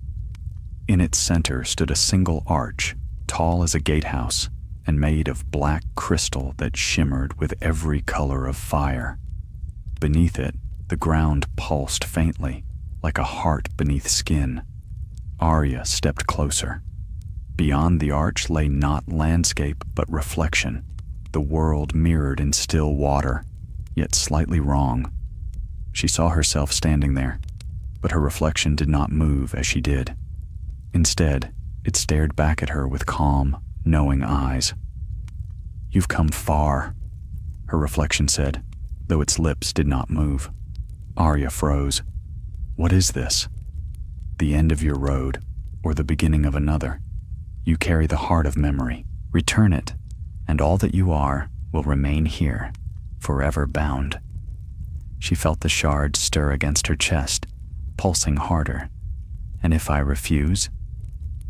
In its center stood a single arch, tall as a gatehouse, and made of black crystal that shimmered with every color of fire. Beneath it, the ground pulsed faintly, like a heart beneath skin. Arya stepped closer. Beyond the arch lay not landscape but reflection, the world mirrored in still water, yet slightly wrong. She saw herself standing there, but her reflection did not move as she did. Instead, it stared back at her with calm, knowing eyes. "You've come far," her reflection said, though its lips did not move. Arya froze. "What is this?" "The end of your road, or the beginning of another. You carry the heart of memory. Return it, and all that you are will remain here, forever bound." She felt the shard stir against her chest, pulsing harder. "And if I refuse?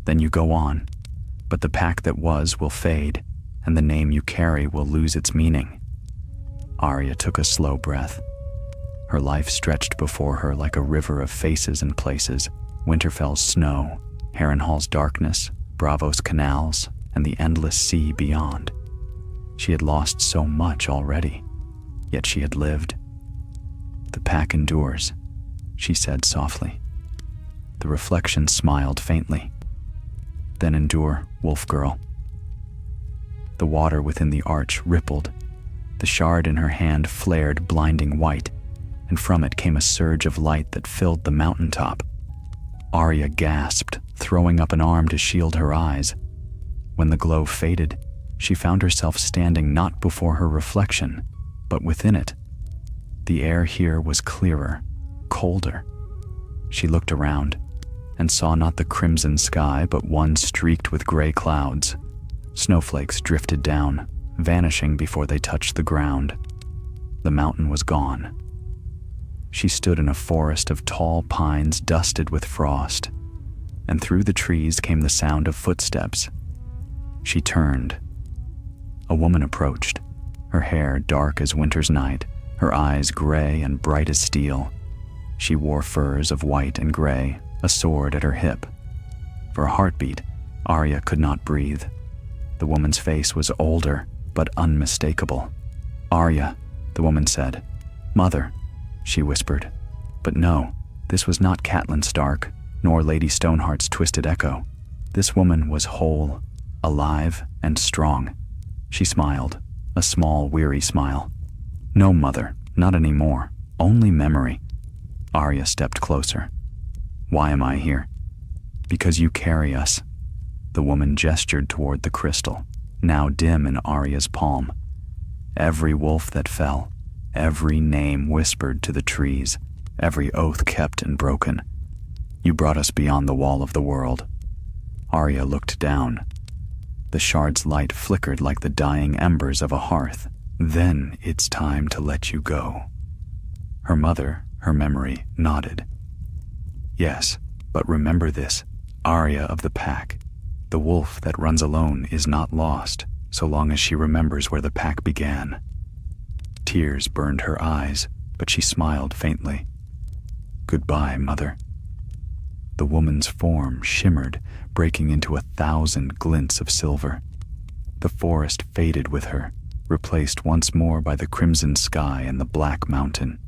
Then you go on, but the pack that was will fade, and the name you carry will lose its meaning." Arya took a slow breath. Her life stretched before her like a river of faces and places, Winterfell's snow, Harrenhal's darkness, Braavos canals, and the endless sea beyond. She had lost so much already, yet she had lived. "The pack endures," she said softly. The reflection smiled faintly. "Then endure, wolf girl." The water within the arch rippled. The shard in her hand flared blinding white, and from it came a surge of light that filled the mountaintop. Arya gasped, throwing up an arm to shield her eyes. When the glow faded, she found herself standing not before her reflection, but within it. The air here was clearer, colder. She looked around and saw not the crimson sky, but one streaked with gray clouds. Snowflakes drifted down, vanishing before they touched the ground. The mountain was gone. She stood in a forest of tall pines dusted with frost, and through the trees came the sound of footsteps. She turned. A woman approached, her hair dark as winter's night, her eyes gray and bright as steel. She wore furs of white and gray, a sword at her hip. For a heartbeat, Arya could not breathe. The woman's face was older, but unmistakable. "Arya," the woman said. "Mother," she whispered. But no, this was not Catelyn Stark, nor Lady Stoneheart's twisted echo. This woman was whole, alive, and strong. She smiled, a small, weary smile. "No, mother, not anymore. Only memory." Arya stepped closer. "Why am I here?" "Because you carry us." The woman gestured toward the crystal, now dim in Arya's palm. "Every wolf that fell, every name whispered to the trees, every oath kept and broken. You brought us beyond the wall of the world." Arya looked down. The shard's light flickered like the dying embers of a hearth. "Then it's time to let you go." Her mother, her memory, nodded. "Yes, but remember this, Arya of the pack. The wolf that runs alone is not lost, so long as she remembers where the pack began." Tears burned her eyes, but she smiled faintly. "Goodbye, mother." The woman's form shimmered, breaking into 1,000 glints of silver. The forest faded with her, replaced once more by the crimson sky and the black mountain.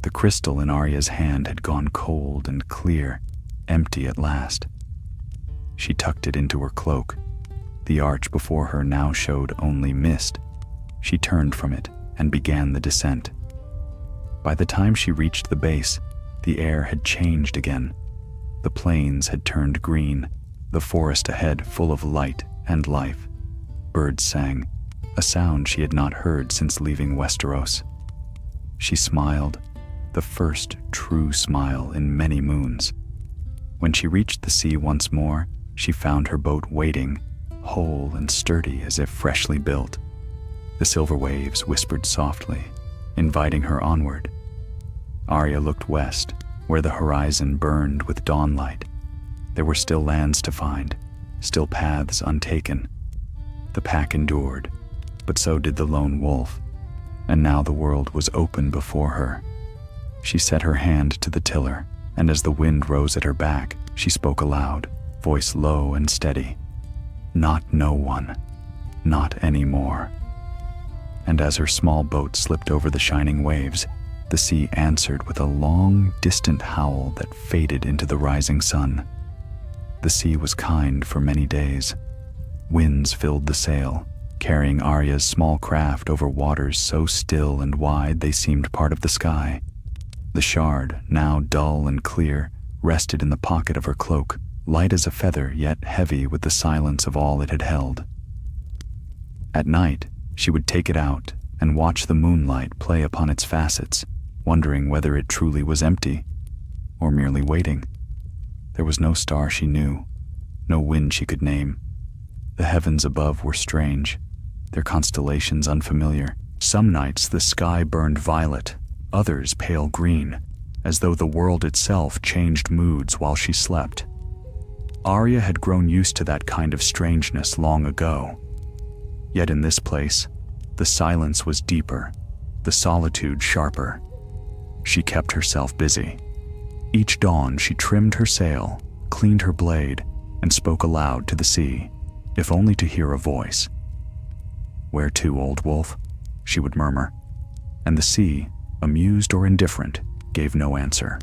The crystal in Arya's hand had gone cold and clear, empty at last. She tucked it into her cloak. The arch before her now showed only mist, She turned from it and began the descent. By the time she reached the base, the air had changed again. The plains had turned green, the forest ahead full of light and life. Birds sang, a sound she had not heard since leaving Westeros. She smiled, the first true smile in many moons. When she reached the sea once more, she found her boat waiting, whole and sturdy as if freshly built. The silver waves whispered softly, inviting her onward. Arya looked west, where the horizon burned with dawnlight. There were still lands to find, still paths untaken. The pack endured, but so did the lone wolf, and now the world was open before her. She set her hand to the tiller, and as the wind rose at her back, she spoke aloud, voice low and steady. Not no one, not anymore. And as her small boat slipped over the shining waves, the sea answered with a long, distant howl that faded into the rising sun. The sea was kind for many days. Winds filled the sail, carrying Arya's small craft over waters so still and wide they seemed part of the sky. The shard, now dull and clear, rested in the pocket of her cloak, light as a feather yet heavy with the silence of all it had held. At night, she would take it out and watch the moonlight play upon its facets, wondering whether it truly was empty or merely waiting. There was no star she knew, no wind she could name. The heavens above were strange, their constellations unfamiliar. Some nights the sky burned violet, others pale green, as though the world itself changed moods while she slept. Arya had grown used to that kind of strangeness long ago. Yet in this place, the silence was deeper, the solitude sharper. She kept herself busy. Each dawn she trimmed her sail, cleaned her blade, and spoke aloud to the sea, if only to hear a voice. "Where to, old wolf?" she would murmur, and the sea, amused or indifferent, gave no answer.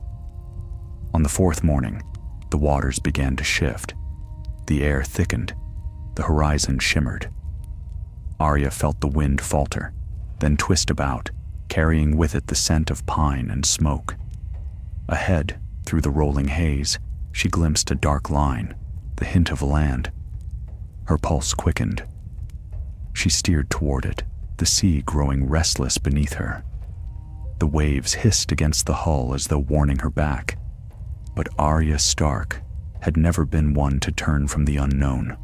On the fourth morning, the waters began to shift. The air thickened, the horizon shimmered. Arya felt the wind falter, then twist about, carrying with it the scent of pine and smoke. Ahead, through the rolling haze, she glimpsed a dark line, the hint of land. Her pulse quickened. She steered toward it, the sea growing restless beneath her. The waves hissed against the hull as though warning her back. But Arya Stark had never been one to turn from the unknown.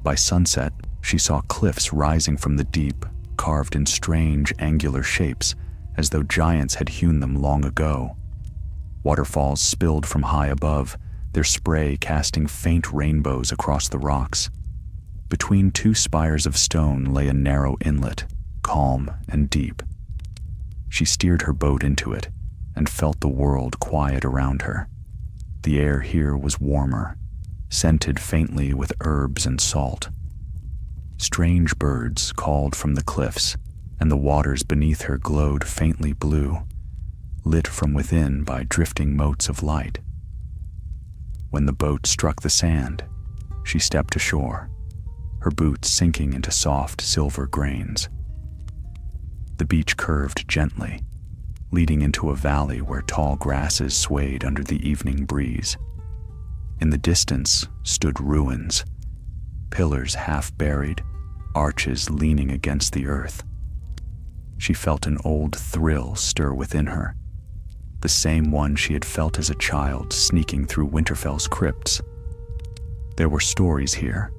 By sunset, she saw cliffs rising from the deep, carved in strange, angular shapes, as though giants had hewn them long ago. Waterfalls spilled from high above, their spray casting faint rainbows across the rocks. Between two spires of stone lay a narrow inlet, calm and deep. She steered her boat into it and felt the world quiet around her. The air here was warmer, scented faintly with herbs and salt. Strange birds called from the cliffs, and the waters beneath her glowed faintly blue, lit from within by drifting motes of light. When the boat struck the sand, she stepped ashore, her boots sinking into soft silver grains. The beach curved gently, leading into a valley where tall grasses swayed under the evening breeze. In the distance stood ruins, pillars half buried, arches leaning against the earth. She felt an old thrill stir within her, the same one she had felt as a child sneaking through Winterfell's crypts. There were stories here.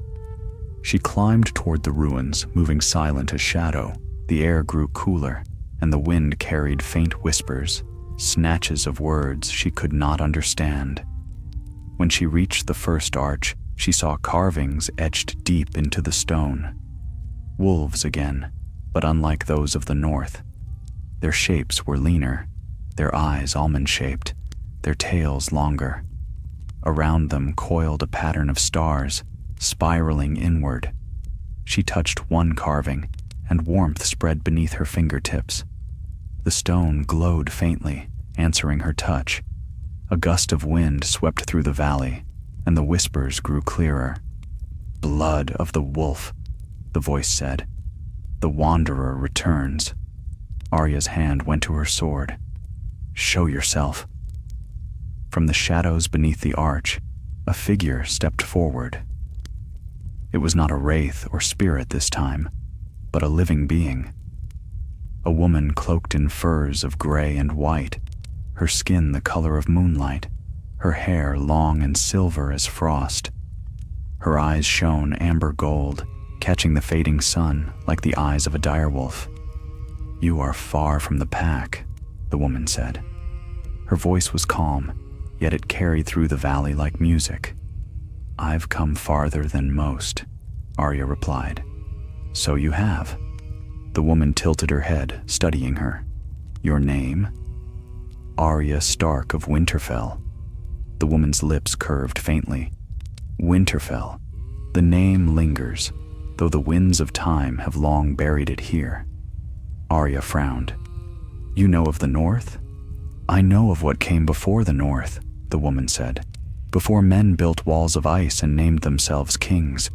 She climbed toward the ruins, moving silent as shadow. The air grew cooler, and the wind carried faint whispers, snatches of words she could not understand. When she reached the first arch, she saw carvings etched deep into the stone. Wolves again, but unlike those of the north. Their shapes were leaner, their eyes almond-shaped, their tails longer. Around them coiled a pattern of stars, spiraling inward. She touched one carving, and warmth spread beneath her fingertips. The stone glowed faintly, answering her touch. A gust of wind swept through the valley, and the whispers grew clearer. "Blood of the wolf," the voice said. The Wanderer returns. Arya's hand went to her sword. Show yourself. From the shadows beneath the arch, a figure stepped forward. It was not a wraith or spirit this time, but a living being. A woman cloaked in furs of gray and white, her skin the color of moonlight, her hair long and silver as frost. Her eyes shone amber gold, catching the fading sun like the eyes of a direwolf. You are far from the pack, the woman said. Her voice was calm, yet it carried through the valley like music. I've come farther than most, Arya replied. So you have. The woman tilted her head, studying her. Your name? Arya Stark of Winterfell. The woman's lips curved faintly. Winterfell. The name lingers, though the winds of time have long buried it here. Arya frowned. You know of the North? I know of what came before the North, the woman said. Before men built walls of ice and named themselves kings.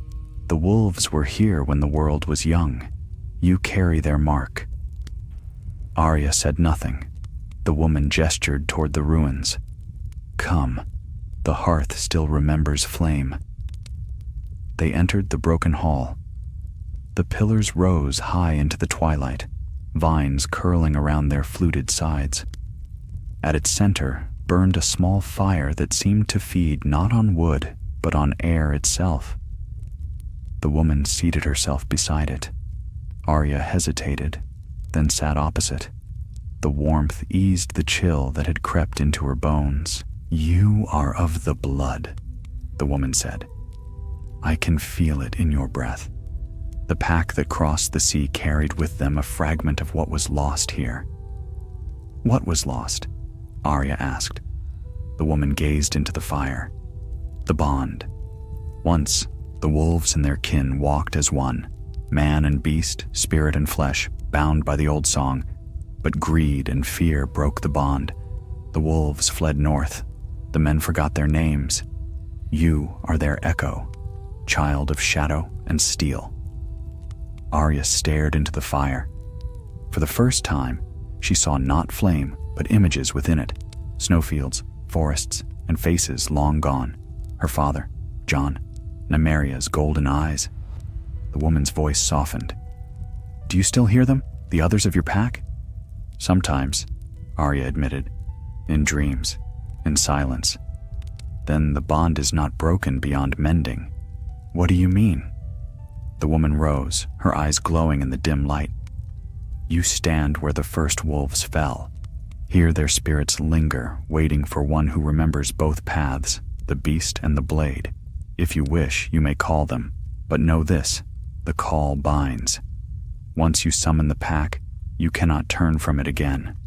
The wolves were here when the world was young. You carry their mark. Arya said nothing. The woman gestured toward the ruins. Come. The hearth still remembers flame. They entered the broken hall. The pillars rose high into the twilight, vines curling around their fluted sides. At its center burned a small fire that seemed to feed not on wood, but on air itself. The woman seated herself beside it. Arya hesitated, then sat opposite. The warmth eased the chill that had crept into her bones. You are of the blood, the woman said. I can feel it in your breath. The pack that crossed the sea carried with them a fragment of what was lost here. What was lost? Arya asked. The woman gazed into the fire. The bond. Once, the wolves and their kin walked as one, man and beast, spirit and flesh, bound by the old song. But greed and fear broke the bond. The wolves fled north. The men forgot their names. You are their echo, child of shadow and steel. Arya stared into the fire. For the first time, she saw not flame, but images within it. Snowfields, forests, and faces long gone. Her father, Jon, Nymeria's golden eyes. The woman's voice softened. Do you still hear them, the others of your pack? Sometimes, Arya admitted, in dreams, in silence. Then the bond is not broken beyond mending. What do you mean? The woman rose, her eyes glowing in the dim light. You stand where the first wolves fell. Here their spirits linger, waiting for one who remembers both paths, the beast and the blade. If you wish, you may call them, but know this, the call binds. Once you summon the pack, you cannot turn from it again.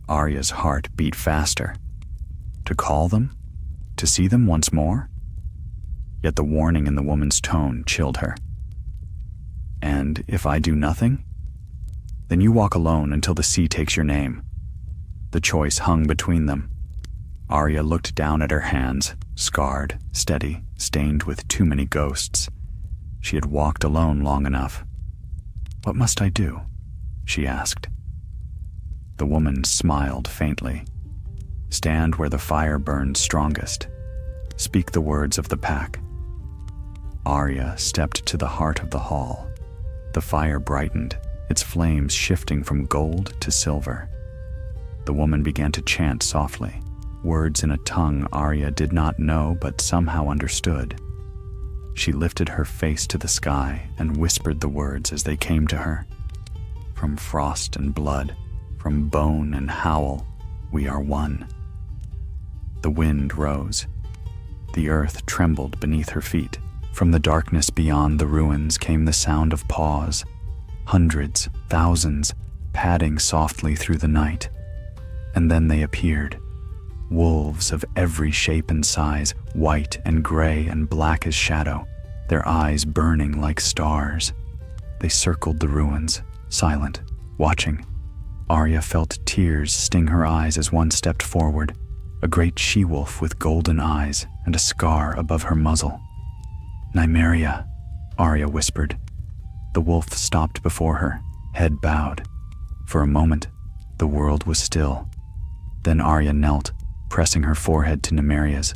Arya's heart beat faster. To call them? To see them once more? Yet the warning in the woman's tone chilled her. And if I do nothing? Then you walk alone until the sea takes your name. The choice hung between them. Arya looked down at her hands, scarred, steady, stained with too many ghosts. She had walked alone long enough. What must I do? She asked. The woman smiled faintly. Stand where the fire burns strongest. Speak the words of the pack. Arya stepped to the heart of the hall. The fire brightened, its flames shifting from gold to silver. The woman began to chant softly, words in a tongue Arya did not know but somehow understood. She lifted her face to the sky and whispered the words as they came to her. From frost and blood, from bone and howl, we are one. The wind rose. The earth trembled beneath her feet. From the darkness beyond the ruins came the sound of paws. Hundreds, thousands, padding softly through the night. And then they appeared. Wolves of every shape and size, white and gray and black as shadow, their eyes burning like stars. They circled the ruins, silent, watching. Arya felt tears sting her eyes as one stepped forward, a great she-wolf with golden eyes and a scar above her muzzle. Nymeria, Arya whispered. The wolf stopped before her, head bowed. For a moment, the world was still. Then Arya knelt, pressing her forehead to Nymeria's.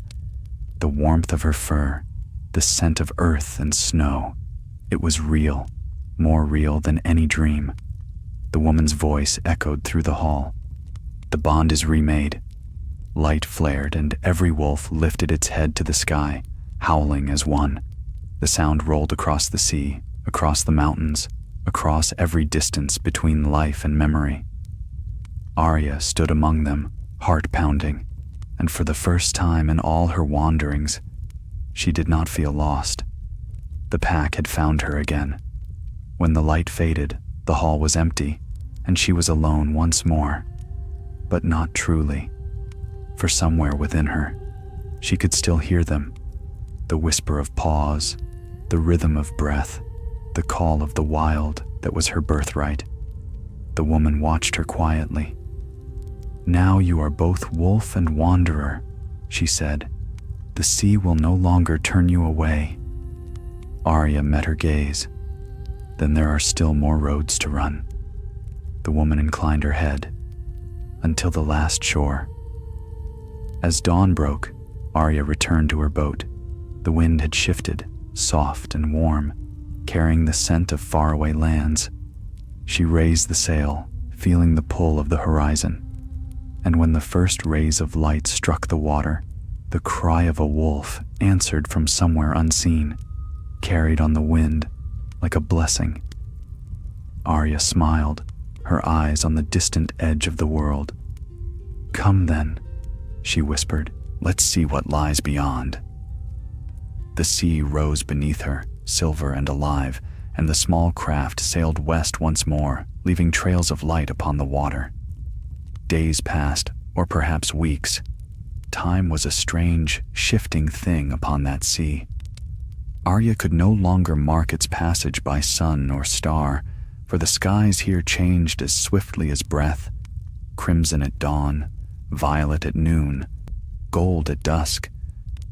The warmth of her fur, the scent of earth and snow. It was real, more real than any dream. The woman's voice echoed through the hall. The bond is remade. Light flared, and every wolf lifted its head to the sky, howling as one. The sound rolled across the sea, across the mountains, across every distance between life and memory. Arya stood among them, heart pounding, and for the first time in all her wanderings, she did not feel lost. The pack had found her again. When the light faded, the hall was empty, and she was alone once more. But not truly, for somewhere within her, she could still hear them, the whisper of paws, the rhythm of breath, the call of the wild that was her birthright. The woman watched her quietly. "Now you are both wolf and wanderer," she said. "The sea will no longer turn you away." Arya met her gaze. "Then there are still more roads to run." The woman inclined her head. "Until the last shore." As dawn broke, Arya returned to her boat. The wind had shifted, soft and warm, carrying the scent of faraway lands. She raised the sail, feeling the pull of the horizon. And when the first rays of light struck the water, the cry of a wolf answered from somewhere unseen, carried on the wind like a blessing. Arya smiled, her eyes on the distant edge of the world. "Come then," she whispered. "Let's see what lies beyond." The sea rose beneath her, silver and alive, and the small craft sailed west once more, leaving trails of light upon the water. Days passed, or perhaps weeks. Time was a strange, shifting thing upon that sea. Arya could no longer mark its passage by sun or star, for the skies here changed as swiftly as breath, crimson at dawn, violet at noon, gold at dusk.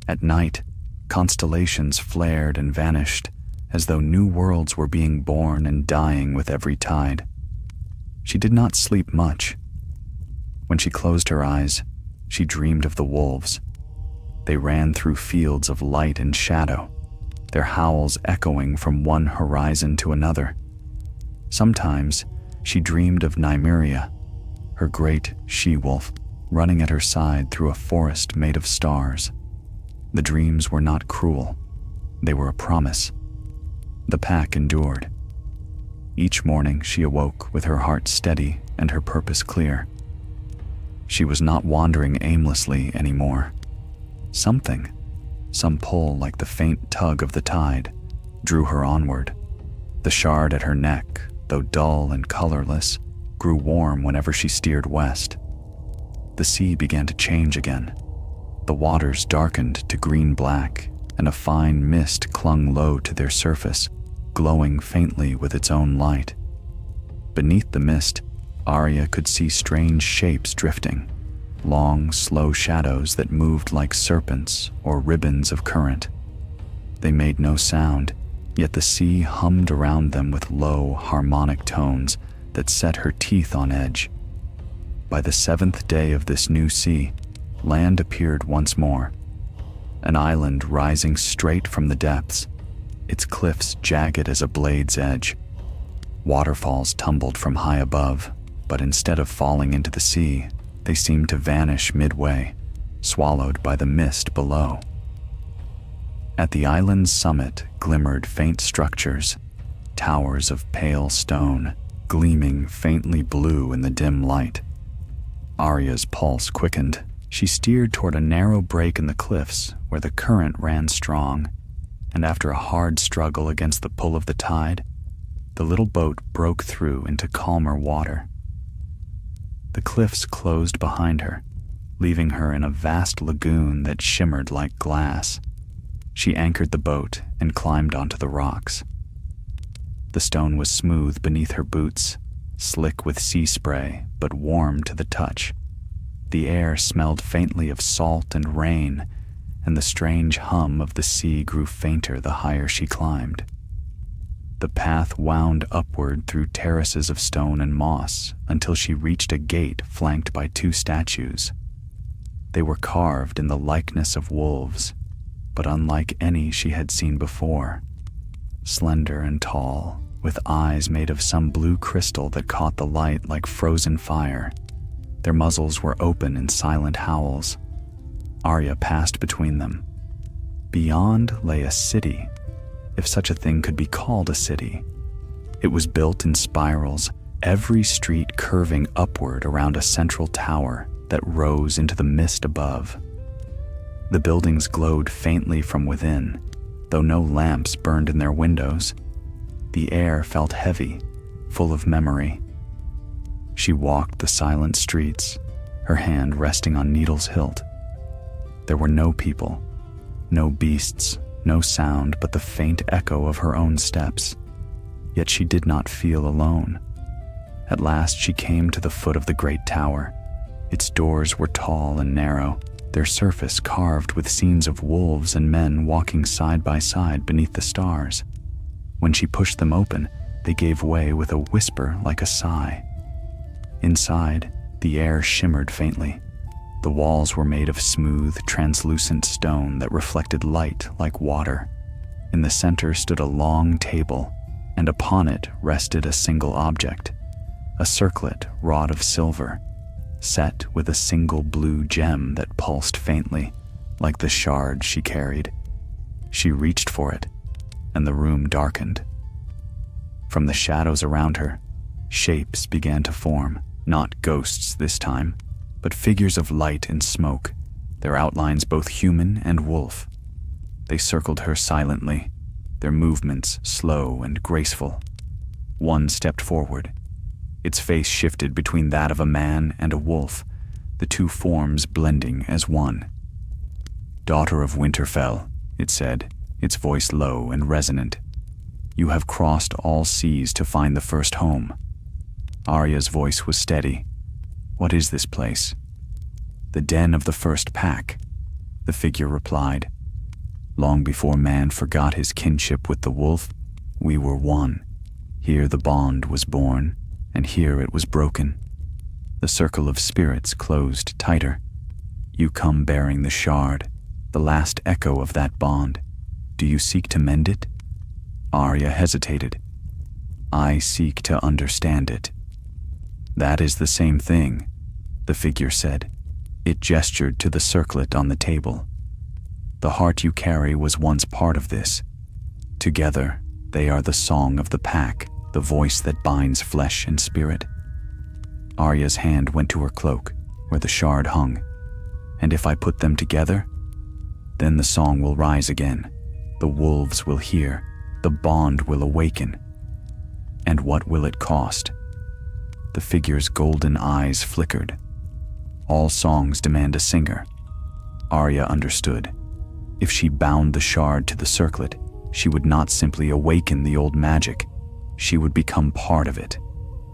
At night, constellations flared and vanished, as though new worlds were being born and dying with every tide. She did not sleep much. When she closed her eyes, she dreamed of the wolves. They ran through fields of light and shadow, their howls echoing from one horizon to another. Sometimes she dreamed of Nymeria, her great she-wolf, running at her side through a forest made of stars. The dreams were not cruel. They were a promise. The pack endured. Each morning she awoke with her heart steady and her purpose clear. She was not wandering aimlessly anymore. Something, some pull like the faint tug of the tide, drew her onward. The shard at her neck, though dull and colorless, grew warm whenever she steered west. The sea began to change again. The waters darkened to green-black, and a fine mist clung low to their surface, glowing faintly with its own light. Beneath the mist, Arya could see strange shapes drifting, long, slow shadows that moved like serpents or ribbons of current. They made no sound, yet the sea hummed around them with low, harmonic tones that set her teeth on edge. By the 7th day of this new sea, land appeared once more, an island rising straight from the depths, its cliffs jagged as a blade's edge. Waterfalls tumbled from high above, but instead of falling into the sea, they seemed to vanish midway, swallowed by the mist below. At the island's summit glimmered faint structures, towers of pale stone, gleaming faintly blue in the dim light. Arya's pulse quickened. She steered toward a narrow break in the cliffs where the current ran strong, and after a hard struggle against the pull of the tide, the little boat broke through into calmer water. The cliffs closed behind her, leaving her in a vast lagoon that shimmered like glass. She anchored the boat and climbed onto the rocks. The stone was smooth beneath her boots, slick with sea spray, but warm to the touch. The air smelled faintly of salt and rain, and the strange hum of the sea grew fainter the higher she climbed. The path wound upward through terraces of stone and moss until she reached a gate flanked by two statues. They were carved in the likeness of wolves, but unlike any she had seen before. Slender and tall, with eyes made of some blue crystal that caught the light like frozen fire. Their muzzles were open in silent howls. Arya passed between them. Beyond lay a city, if such a thing could be called a city. It was built in spirals, every street curving upward around a central tower that rose into the mist above. The buildings glowed faintly from within, though no lamps burned in their windows. The air felt heavy, full of memory. She walked the silent streets, her hand resting on Needle's hilt. There were no people, no beasts, no sound but the faint echo of her own steps. Yet she did not feel alone. At last she came to the foot of the great tower. Its doors were tall and narrow, their surface carved with scenes of wolves and men walking side by side beneath the stars. When she pushed them open, they gave way with a whisper like a sigh. Inside, the air shimmered faintly. The walls were made of smooth, translucent stone that reflected light like water. In the center stood a long table, and upon it rested a single object, a circlet wrought of silver, set with a single blue gem that pulsed faintly, like the shard she carried. She reached for it, and the room darkened. From the shadows around her, shapes began to form, not ghosts this time, but figures of light and smoke, their outlines both human and wolf. They circled her silently, their movements slow and graceful. One stepped forward. Its face shifted between that of a man and a wolf, the two forms blending as one. "Daughter of Winterfell," it said, its voice low and resonant. "You have crossed all seas to find the first home." Arya's voice was steady. "What is this place?" "The den of the first pack," the figure replied. "Long before man forgot his kinship with the wolf, we were one. Here the bond was born, and here it was broken. The circle of spirits closed tighter. You come bearing the shard, the last echo of that bond. Do you seek to mend it?" Arya hesitated. "I seek to understand it." "That is the same thing," the figure said. It gestured to the circlet on the table. "The heart you carry was once part of this. Together, they are the song of the pack, the voice that binds flesh and spirit." Arya's hand went to her cloak, where the shard hung. "And if I put them together? Then the song will rise again. The wolves will hear. The bond will awaken." "And what will it cost?" The figure's golden eyes flickered. "All songs demand a singer." Arya understood. If she bound the shard to the circlet, she would not simply awaken the old magic. She would become part of it.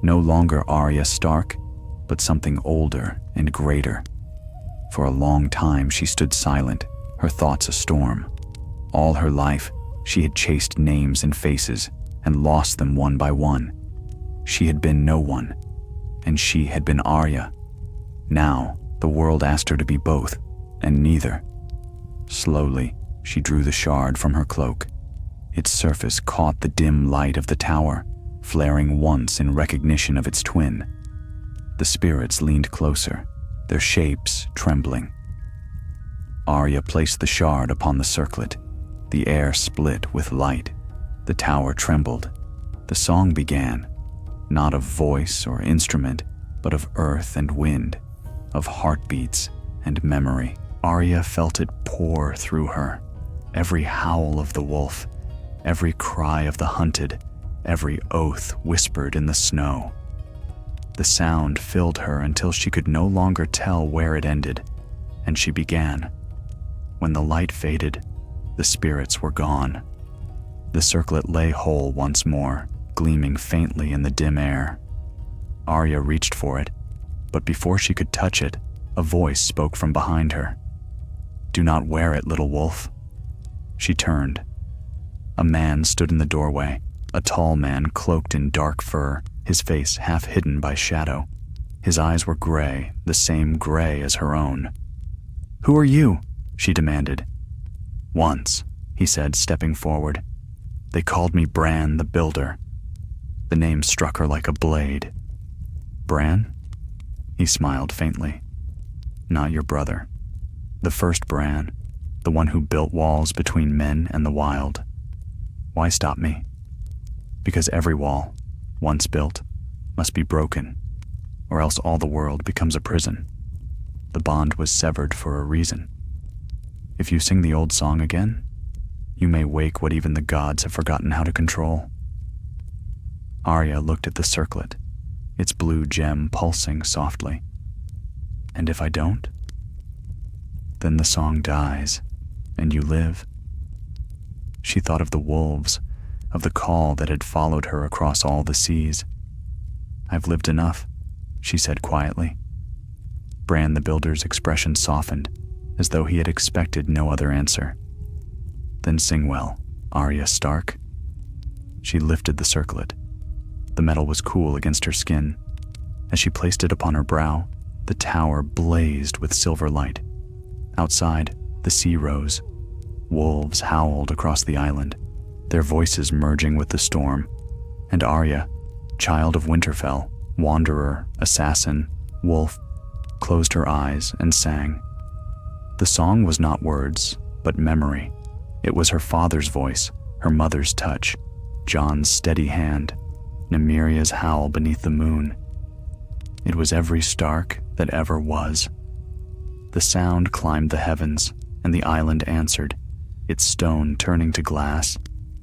No longer Arya Stark, but something older and greater. For a long time she stood silent, her thoughts a storm. All her life, she had chased names and faces and lost them one by one. She had been no one, and she had been Arya. Now, the world asked her to be both, and neither. Slowly, she drew the shard from her cloak. Its surface caught the dim light of the tower, flaring once in recognition of its twin. The spirits leaned closer, their shapes trembling. Arya placed the shard upon the circlet. The air split with light. The tower trembled. The song began, not of voice or instrument, but of earth and wind, of heartbeats and memory. Arya felt it pour through her. Every howl of the wolf, every cry of the hunted, every oath whispered in the snow. The sound filled her until she could no longer tell where it ended, and she began. When the light faded, the spirits were gone. The circlet lay whole once more, gleaming faintly in the dim air. Arya reached for it, but before she could touch it, a voice spoke from behind her. "Do not wear it, little wolf." She turned. A man stood in the doorway, a tall man cloaked in dark fur, his face half hidden by shadow. His eyes were gray, the same gray as her own. "Who are you?" she demanded. "Once," he said, stepping forward, "they called me Bran the Builder." The name struck her like a blade. "Bran?" He smiled faintly. "Not your brother. The first Bran, the one who built walls between men and the wild. Why stop me? Because every wall, once built, must be broken, or else all the world becomes a prison. The bond was severed for a reason. If you sing the old song again, you may wake what even the gods have forgotten how to control." Arya looked at the circlet, its blue gem pulsing softly. "And if I don't? Then the song dies, and you live." She thought of the wolves, of the call that had followed her across all the seas. "I've lived enough," she said quietly. Bran the Builder's expression softened, as though he had expected no other answer. "Then sing well, Arya Stark." She lifted the circlet. The metal was cool against her skin. As she placed it upon her brow, the tower blazed with silver light. Outside, the sea rose. Wolves howled across the island, their voices merging with the storm, and Arya, child of Winterfell, wanderer, assassin, wolf, closed her eyes and sang. The song was not words, but memory. It was her father's voice, her mother's touch, Jon's steady hand, Nymeria's howl beneath the moon. It was every Stark that ever was. The sound climbed the heavens, and the island answered, its stone turning to glass,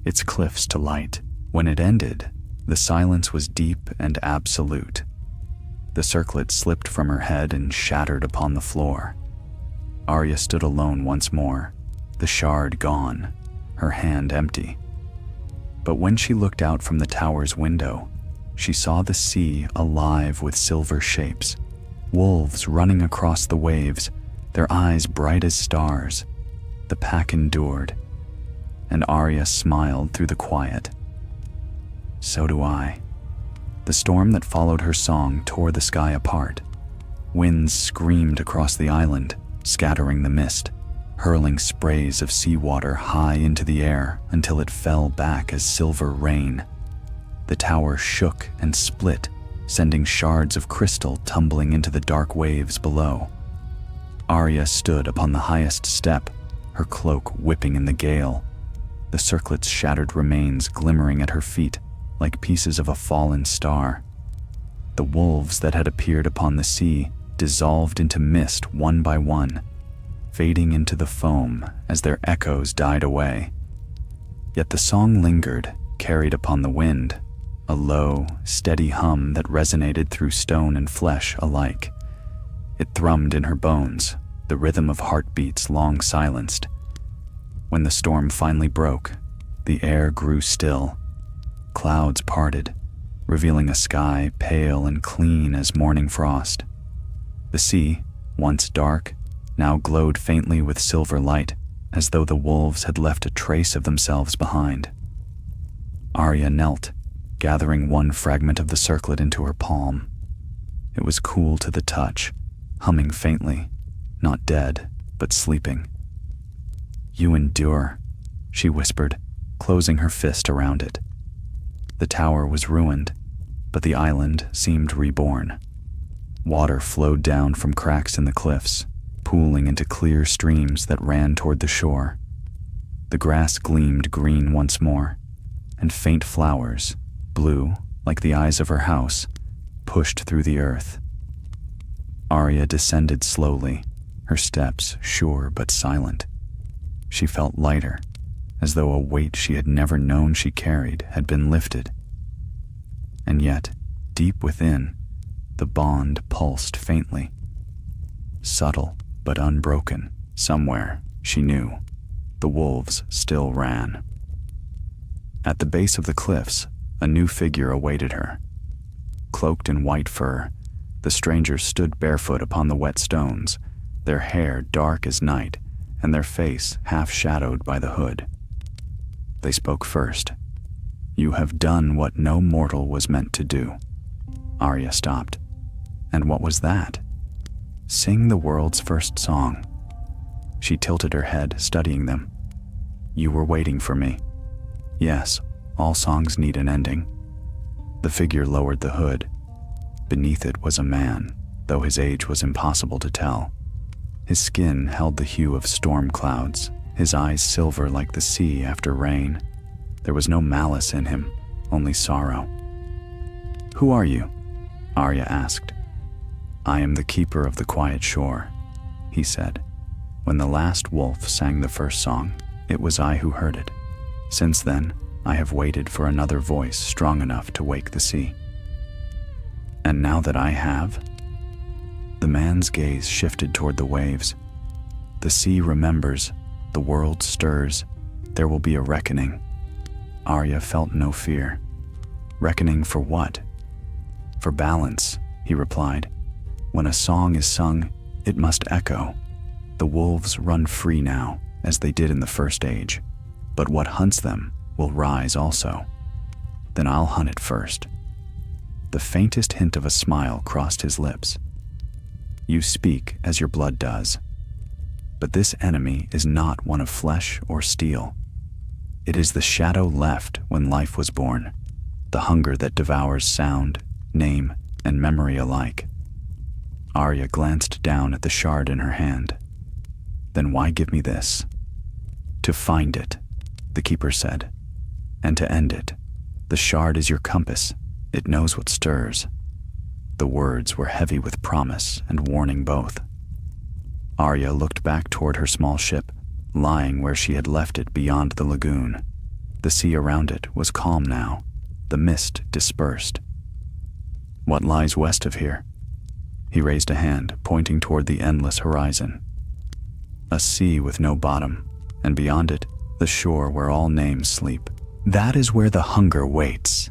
its cliffs to light. When it ended, the silence was deep and absolute. The circlet slipped from her head and shattered upon the floor. Arya stood alone once more, the shard gone, her hand empty. But when she looked out from the tower's window, she saw the sea alive with silver shapes, wolves running across the waves, their eyes bright as stars. The pack endured, and Arya smiled through the quiet. So do I. The storm that followed her song tore the sky apart. Winds screamed across the island, scattering the mist, hurling sprays of seawater high into the air until it fell back as silver rain. The tower shook and split, sending shards of crystal tumbling into the dark waves below. Arya stood upon the highest step, her cloak whipping in the gale, the circlet's shattered remains glimmering at her feet like pieces of a fallen star. The wolves that had appeared upon the sea dissolved into mist one by one, fading into the foam as their echoes died away. Yet the song lingered, carried upon the wind, a low, steady hum that resonated through stone and flesh alike. It thrummed in her bones, the rhythm of heartbeats long silenced. When the storm finally broke, the air grew still. Clouds parted, revealing a sky pale and clean as morning frost. The sea, once dark, now glowed faintly with silver light, as though the wolves had left a trace of themselves behind. Arya knelt, gathering one fragment of the circlet into her palm. It was cool to the touch, humming faintly, not dead, but sleeping. "You endure," she whispered, closing her fist around it. The tower was ruined, but the island seemed reborn. Water flowed down from cracks in the cliffs, pooling into clear streams that ran toward the shore. The grass gleamed green once more, and faint flowers, blue like the eyes of her house, pushed through the earth. Arya descended slowly, her steps sure but silent. She felt lighter, as though a weight she had never known she carried had been lifted. And yet, deep within, the bond pulsed faintly. Subtle but unbroken, somewhere, she knew, the wolves still ran. At the base of the cliffs, a new figure awaited her. Cloaked in white fur, the strangers stood barefoot upon the wet stones, their hair dark as night, and their face half shadowed by the hood. They spoke first. You have done what no mortal was meant to do. Arya stopped. And what was that? Sing the world's first song. She tilted her head, studying them. You were waiting for me. Yes, all songs need an ending. The figure lowered the hood. Beneath it was a man, though his age was impossible to tell. His skin held the hue of storm clouds, his eyes silver like the sea after rain. There was no malice in him, only sorrow. Who are you? Arya asked. I am the keeper of the quiet shore, he said. When the last wolf sang the first song, it was I who heard it. Since then, I have waited for another voice strong enough to wake the sea. And now that I have, the man's gaze shifted toward the waves. The sea remembers, the world stirs, there will be a reckoning. Arya felt no fear. Reckoning for what? For balance, he replied. When a song is sung, it must echo. The wolves run free now, as they did in the first age, but what hunts them will rise also. Then I'll hunt it first. The faintest hint of a smile crossed his lips. You speak as your blood does, but this enemy is not one of flesh or steel. It is the shadow left when life was born, the hunger that devours sound, name, and memory alike. Arya glanced down at the shard in her hand. Then why give me this? To find it, the keeper said, and to end it. The shard is your compass. It knows what stirs. The words were heavy with promise and warning both. Arya looked back toward her small ship, lying where she had left it beyond the lagoon. The sea around it was calm now, the mist dispersed. What lies west of here? He raised a hand, pointing toward the endless horizon. A sea with no bottom, and beyond it, the shore where all names sleep. That is where the hunger waits.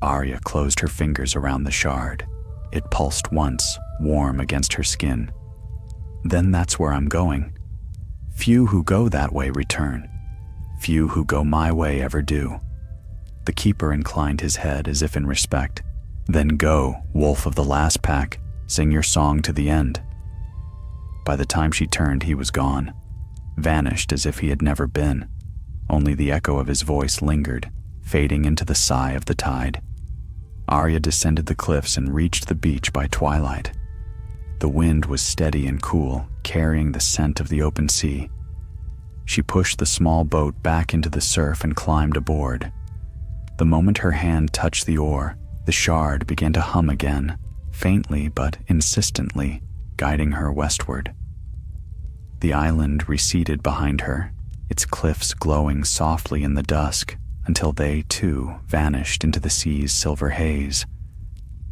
Arya closed her fingers around the shard. It pulsed once, warm against her skin. Then that's where I'm going. Few who go that way return. Few who go my way ever do. The keeper inclined his head as if in respect. Then go, wolf of the last pack, sing your song to the end. By the time she turned, he was gone, vanished as if he had never been. Only the echo of his voice lingered, fading into the sigh of the tide. Arya descended the cliffs and reached the beach by twilight. The wind was steady and cool, carrying the scent of the open sea. She pushed the small boat back into the surf and climbed aboard. The moment her hand touched the oar, the shard began to hum again, faintly but insistently, guiding her westward. The island receded behind her, its cliffs glowing softly in the dusk, until they, too, vanished into the sea's silver haze.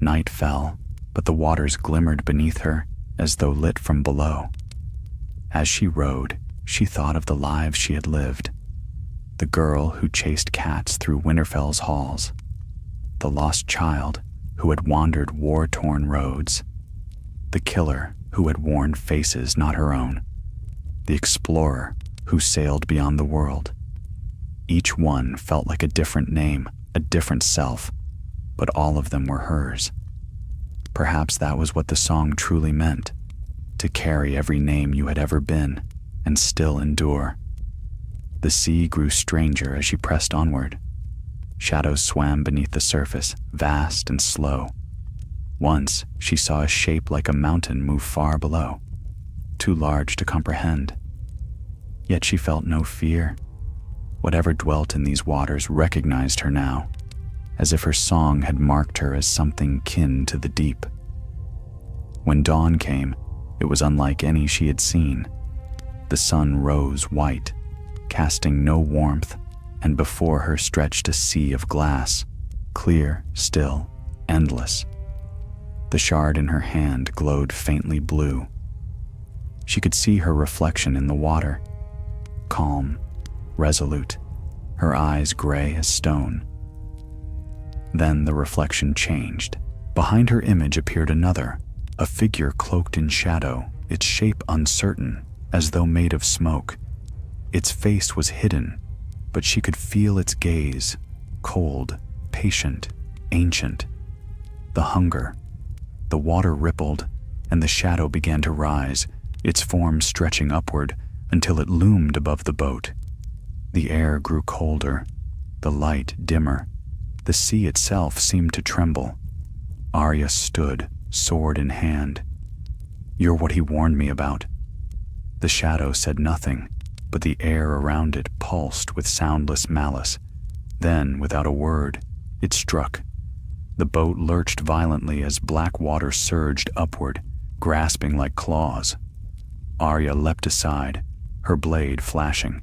Night fell, but the waters glimmered beneath her, as though lit from below. As she rowed, she thought of the lives she had lived. The girl who chased cats through Winterfell's halls. The lost child who had wandered war-torn roads. The killer who had worn faces not her own. The explorer who sailed beyond the world. Each one felt like a different name, a different self, but all of them were hers. Perhaps that was what the song truly meant, to carry every name you had ever been and still endure. The sea grew stranger as she pressed onward. Shadows swam beneath the surface, vast and slow. Once, she saw a shape like a mountain move far below, too large to comprehend. Yet she felt no fear. Whatever dwelt in these waters recognized her now, as if her song had marked her as something kin to the deep. When dawn came, it was unlike any she had seen. The sun rose white, casting no warmth, and before her stretched a sea of glass, clear, still, endless. The shard in her hand glowed faintly blue. She could see her reflection in the water, calm, resolute, her eyes gray as stone. Then the reflection changed. Behind her image appeared another, a figure cloaked in shadow, its shape uncertain, as though made of smoke. Its face was hidden, but she could feel its gaze, cold, patient, ancient. The hunger. The water rippled, and the shadow began to rise, its form stretching upward until it loomed above the boat. The air grew colder, the light dimmer. The sea itself seemed to tremble. Arya stood, sword in hand. "You're what he warned me about." The shadow said nothing, but the air around it pulsed with soundless malice. Then, without a word, it struck. The boat lurched violently as black water surged upward, grasping like claws. Arya leapt aside, her blade flashing.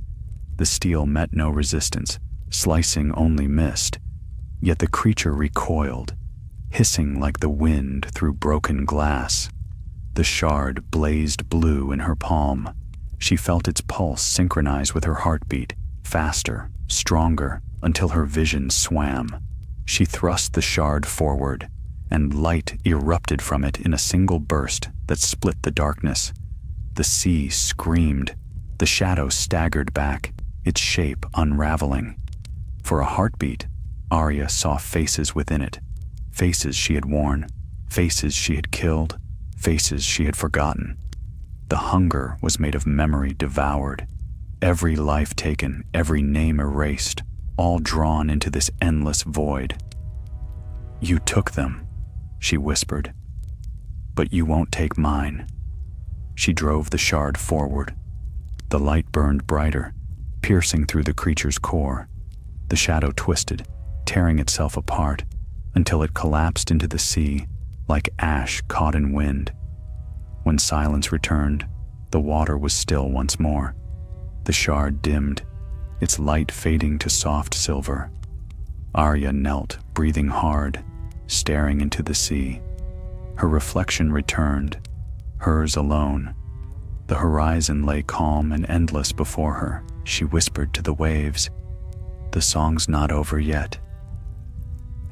The steel met no resistance, slicing only missed. Yet the creature recoiled, hissing like the wind through broken glass. The shard blazed blue in her palm. She felt its pulse synchronize with her heartbeat, faster, stronger, until her vision swam. She thrust the shard forward, and light erupted from it in a single burst that split the darkness. The sea screamed. The shadow staggered back, its shape unraveling. For a heartbeat, Arya saw faces within it, faces she had worn, faces she had killed, faces she had forgotten. The hunger was made of memory devoured, every life taken, every name erased, all drawn into this endless void. "You took them," she whispered, "but you won't take mine." She drove the shard forward. The light burned brighter, piercing through the creature's core. The shadow twisted, tearing itself apart, until it collapsed into the sea like ash caught in wind. When silence returned, the water was still once more. The shard dimmed, its light fading to soft silver. Arya knelt, breathing hard, staring into the sea. Her reflection returned, hers alone. The horizon lay calm and endless before her. She whispered to the waves, "The song's not over yet."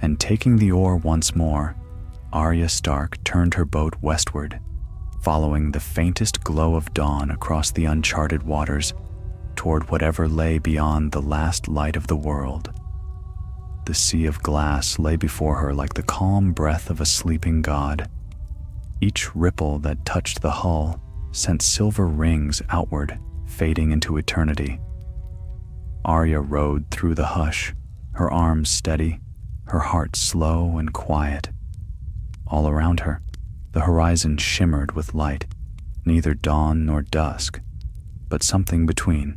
And taking the oar once more, Arya Stark turned her boat westward, following the faintest glow of dawn across the uncharted waters toward whatever lay beyond the last light of the world. The sea of glass lay before her like the calm breath of a sleeping god. Each ripple that touched the hull sent silver rings outward, fading into eternity. Arya rode through the hush, her arms steady, her heart slow and quiet. All around her, the horizon shimmered with light, neither dawn nor dusk, but something between,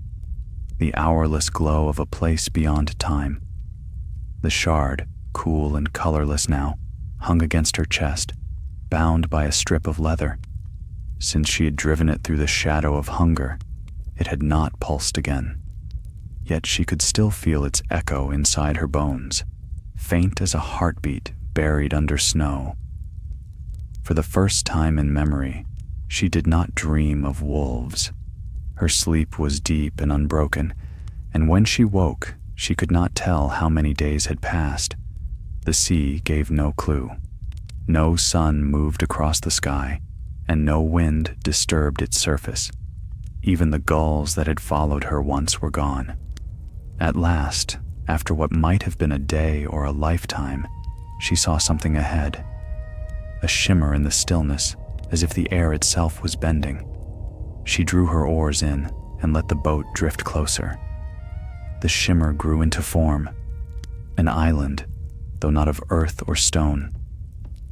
the hourless glow of a place beyond time. The shard, cool and colorless now, hung against her chest, bound by a strip of leather. Since she had driven it through the shadow of hunger, it had not pulsed again. Yet she could still feel its echo inside her bones, faint as a heartbeat buried under snow. For the first time in memory, she did not dream of wolves. Her sleep was deep and unbroken, and when she woke, she could not tell how many days had passed. The sea gave no clue. No sun moved across the sky, and no wind disturbed its surface. Even the gulls that had followed her once were gone. At last, after what might have been a day or a lifetime, she saw something ahead. A shimmer in the stillness, as if the air itself was bending. She drew her oars in and let the boat drift closer. The shimmer grew into form, an island, though not of earth or stone.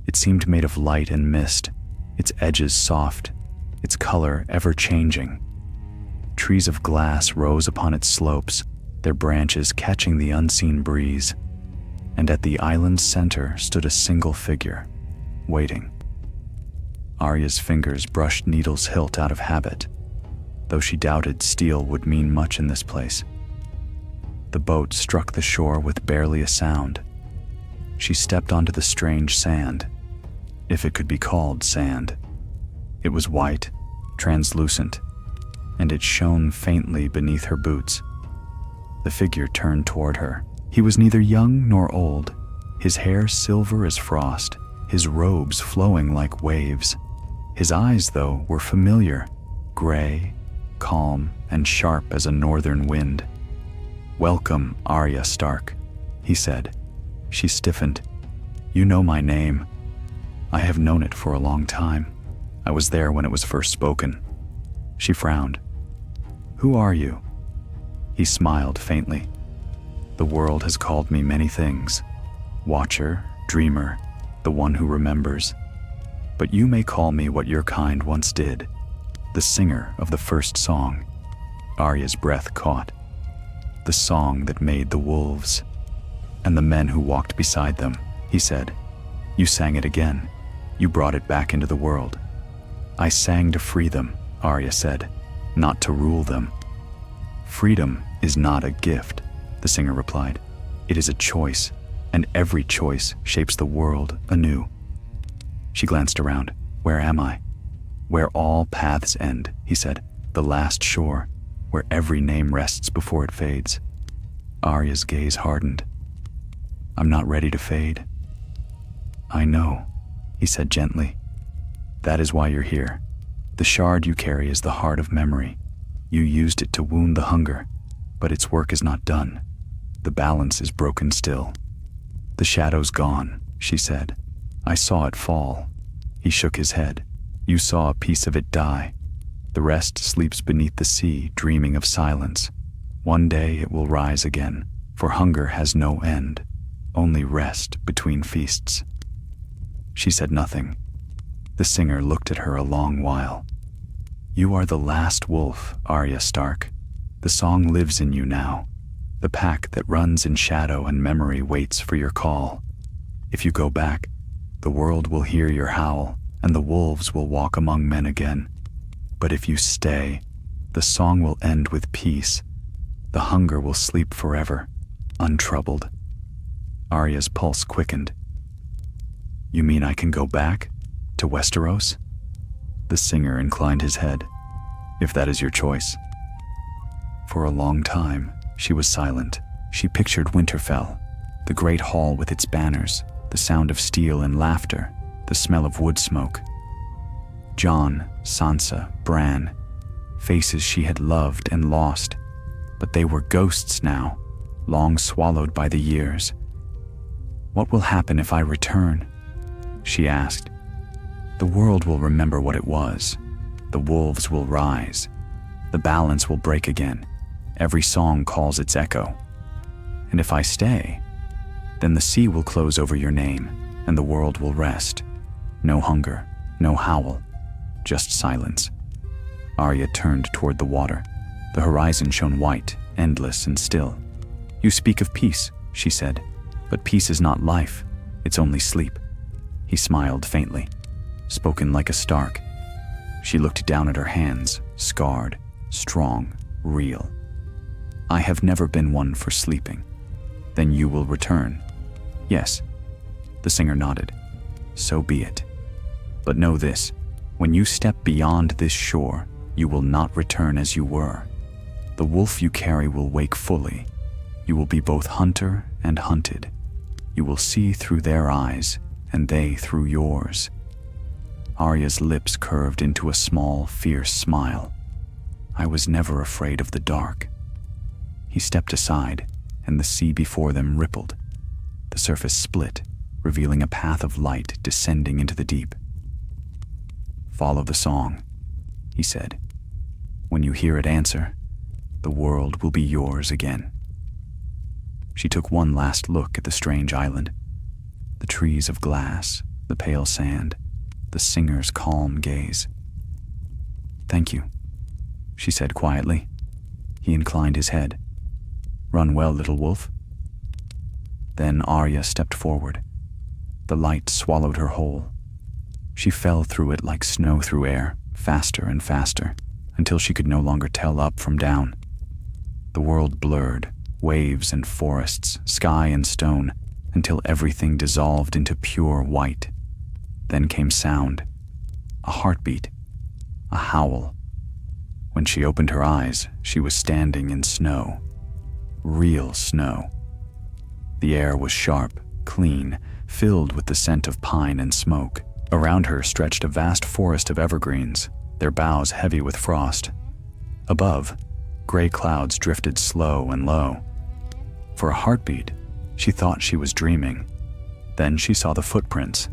It seemed made of light and mist, its edges soft, its color ever-changing. Trees of glass rose upon its slopes, their branches catching the unseen breeze, and at the island's center stood a single figure, waiting. Arya's fingers brushed needle's hilt out of habit, though she doubted steel would mean much in this place. The boat struck the shore with barely a sound. She stepped onto the strange sand, if it could be called sand. It was white, translucent, and it shone faintly beneath her boots. The figure turned toward her. He was neither young nor old, his hair silver as frost, his robes flowing like waves. His eyes, though, were familiar, gray, calm, and sharp as a northern wind. "Welcome, Arya Stark," he said. She stiffened. You know my name. I have known it for a long time. I was there when it was first spoken. She frowned. Who are you? He smiled faintly. The world has called me many things. Watcher, dreamer, the one who remembers. But you may call me what your kind once did, the singer of the first song. Arya's breath caught. The song that made the wolves. And the men who walked beside them, he said. You sang it again. You brought it back into the world. I sang to free them, Arya said, not to rule them. Freedom is not a gift, the singer replied. It is a choice, and every choice shapes the world anew. She glanced around. Where am I? Where all paths end, he said, the last shore, where every name rests before it fades. Arya's gaze hardened. I'm not ready to fade. I know, he said gently. That is why you're here. The shard you carry is the heart of memory. You used it to wound the hunger, but its work is not done. The balance is broken still. The shadow's gone, she said. I saw it fall. He shook his head. You saw a piece of it die. The rest sleeps beneath the sea, dreaming of silence. One day it will rise again, for hunger has no end, only rest between feasts. She said nothing. The singer looked at her a long while. You are the last wolf, Arya Stark. The song lives in you now. The pack that runs in shadow and memory waits for your call. If you go back, the world will hear your howl, and the wolves will walk among men again. But if you stay, the song will end with peace. The hunger will sleep forever, untroubled. Arya's pulse quickened. You mean I can go back? To Westeros? The singer inclined his head. If that is your choice. For a long time, she was silent. She pictured Winterfell, the great hall with its banners, the sound of steel and laughter, the smell of wood smoke. Jon, Sansa, Bran, faces she had loved and lost, but they were ghosts now, long swallowed by the years. What will happen if I return? She asked. The world will remember what it was. The wolves will rise. The balance will break again. Every song calls its echo. And if I stay, then the sea will close over your name, and the world will rest. No hunger, no howl, just silence. Arya turned toward the water. The horizon shone white, endless and still. You speak of peace, she said, but peace is not life. It's only sleep. He smiled faintly, spoken like a Stark. She looked down at her hands, scarred, strong, real. I have never been one for sleeping. Then you will return. Yes. The singer nodded. So be it. But know this, when you step beyond this shore, you will not return as you were. The wolf you carry will wake fully. You will be both hunter and hunted. You will see through their eyes, and they through yours. Arya's lips curved into a small, fierce smile. I was never afraid of the dark. He stepped aside, and the sea before them rippled. The surface split, revealing a path of light descending into the deep. Follow the song, he said. When you hear it answer, the world will be yours again. She took one last look at the strange island. The trees of glass, the pale sand, the singer's calm gaze. Thank you, she said quietly. He inclined his head. Run well, little wolf. Then Arya stepped forward. The light swallowed her whole. She fell through it like snow through air, faster and faster, until she could no longer tell up from down. The world blurred, waves and forests, sky and stone, until everything dissolved into pure white. Then came sound, a heartbeat, a howl. When she opened her eyes, she was standing in snow. Real snow. The air was sharp, clean, filled with the scent of pine and smoke. Around her stretched a vast forest of evergreens, their boughs heavy with frost. Above, gray clouds drifted slow and low. For a heartbeat, She thought she was dreaming. Then she saw the footprints,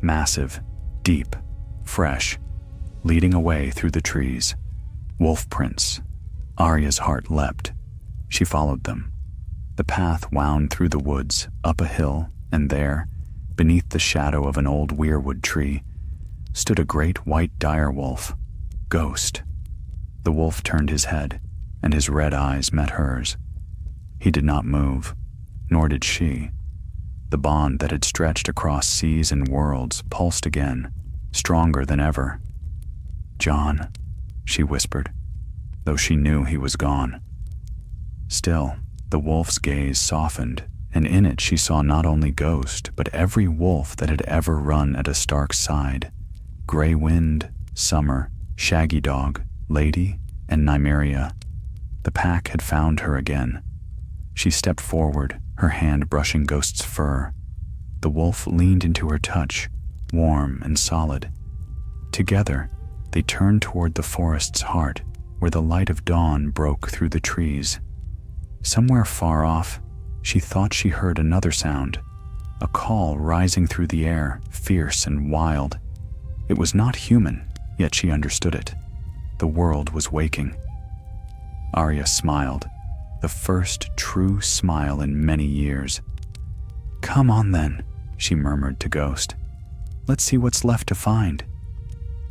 massive, deep, fresh, leading away through the trees. Wolf prints. Arya's heart leapt. She followed them. The path wound through the woods, up a hill, and there, beneath the shadow of an old weirwood tree, stood a great white direwolf, Ghost. The wolf turned his head, and his red eyes met hers. He did not move, nor did she. The bond that had stretched across seas and worlds pulsed again, stronger than ever. "Jon," she whispered, though she knew he was gone. Still, the wolf's gaze softened, and in it she saw not only Ghost, but every wolf that had ever run at a Stark's side. Grey Wind, Summer, Shaggy Dog, Lady, and Nymeria. The pack had found her again. She stepped forward, her hand brushing Ghost's fur. The wolf leaned into her touch, warm and solid. Together, they turned toward the forest's heart, where the light of dawn broke through the trees. Somewhere far off, she thought she heard another sound, a call rising through the air, fierce and wild. It was not human, yet she understood it. The world was waking. Arya smiled, the first true smile in many years. "Come on then," she murmured to Ghost. "Let's see what's left to find."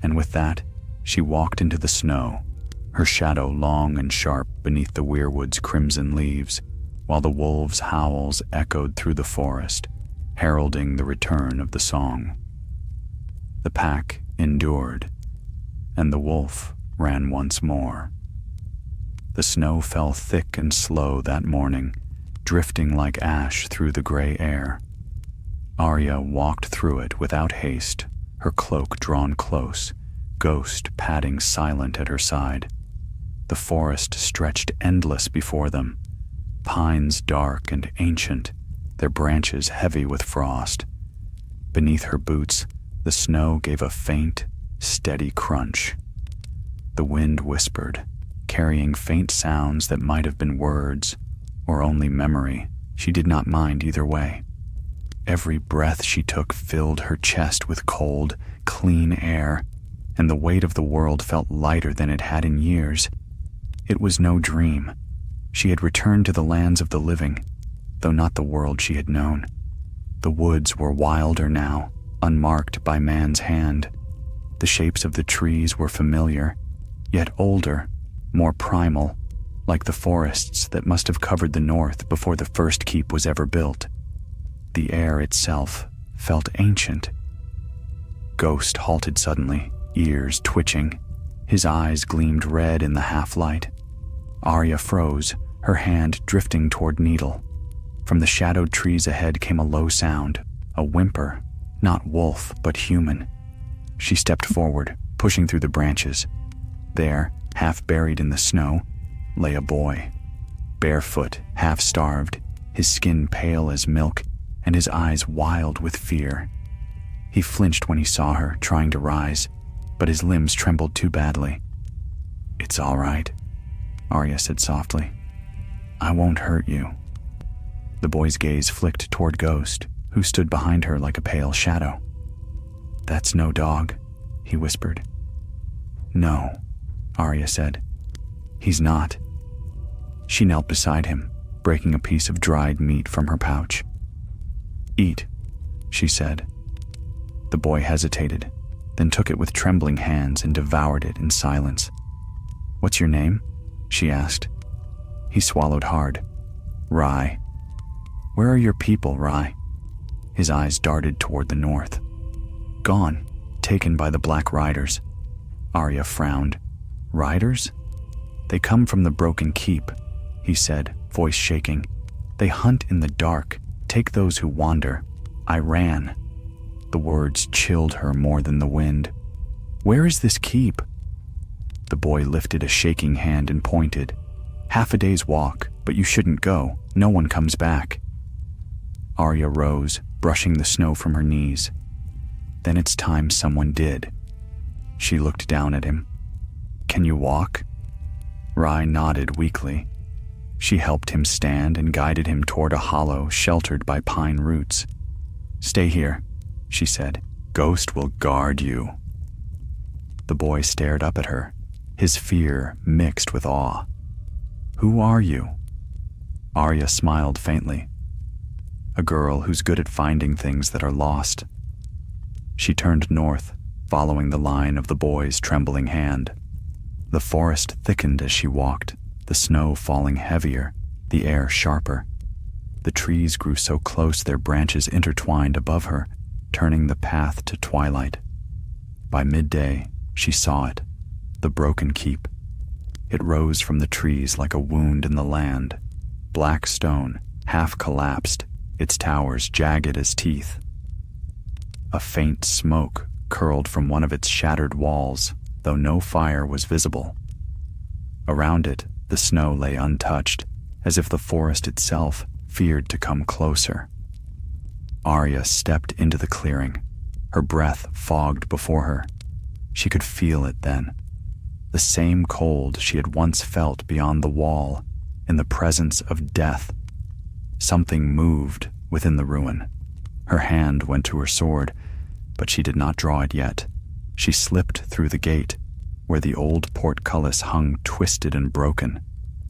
And with that, she walked into the snow, her shadow long and sharp beneath the weirwood's crimson leaves, while the wolves' howls echoed through the forest, heralding the return of the song. The pack endured, and the wolf ran once more. The snow fell thick and slow that morning, drifting like ash through the gray air. Arya walked through it without haste, her cloak drawn close, Ghost padding silent at her side. The forest stretched endless before them, pines dark and ancient, their branches heavy with frost. Beneath her boots, the snow gave a faint, steady crunch. The wind whispered, carrying faint sounds that might have been words or only memory. She did not mind either way. Every breath she took filled her chest with cold, clean air, and the weight of the world felt lighter than it had in years. It was no dream. She had returned to the lands of the living, though not the world she had known. The woods were wilder now, unmarked by man's hand. The shapes of the trees were familiar, yet older, more primal, like the forests that must have covered the north before the first keep was ever built. The air itself felt ancient. Ghost halted suddenly, ears twitching. His eyes gleamed red in the half-light. Arya froze, her hand drifting toward Needle. From the shadowed trees ahead came a low sound, a whimper, not wolf, but human. She stepped forward, pushing through the branches. There, half buried in the snow, lay a boy. Barefoot, half-starved, his skin pale as milk, and his eyes wild with fear. He flinched when he saw her, trying to rise, but his limbs trembled too badly. "It's all right," Arya said softly. "I won't hurt you." The boy's gaze flicked toward Ghost, who stood behind her like a pale shadow. "That's no dog," he whispered. "No," Arya said. "He's not." She knelt beside him, breaking a piece of dried meat from her pouch. "Eat," she said. The boy hesitated, then took it with trembling hands and devoured it in silence. "What's your name?" she asked. He swallowed hard. "Rye." "Where are your people, Rye?" His eyes darted toward the north. "Gone, taken by the Black Riders." Arya frowned. "Riders?" "They come from the Broken Keep," he said, voice shaking. "They hunt in the dark, take those who wander. I ran." The words chilled her more than the wind. "Where is this keep?" The boy lifted a shaking hand and pointed. "Half a day's walk, but you shouldn't go. No one comes back." Arya rose, brushing the snow from her knees. "Then it's time someone did." She looked down at him. "Can you walk?" Rye nodded weakly. She helped him stand and guided him toward a hollow sheltered by pine roots. "Stay here," she said. "Ghost will guard you." The boy stared up at her, his fear mixed with awe. "Who are you?" Arya smiled faintly. "A girl who's good at finding things that are lost." She turned north, following the line of the boy's trembling hand. The forest thickened as she walked, the snow falling heavier, the air sharper. The trees grew so close their branches intertwined above her, turning the path to twilight. By midday, she saw it, the broken keep. It rose from the trees like a wound in the land, black stone, half collapsed, its towers jagged as teeth. A faint smoke curled from one of its shattered walls, though no fire was visible. Around it, the snow lay untouched, as if the forest itself feared to come closer. Arya stepped into the clearing, her breath fogged before her. She could feel it then, the same cold she had once felt beyond the wall, in the presence of death. Something moved within the ruin. Her hand went to her sword, but she did not draw it yet. She slipped through the gate, where the old portcullis hung twisted and broken.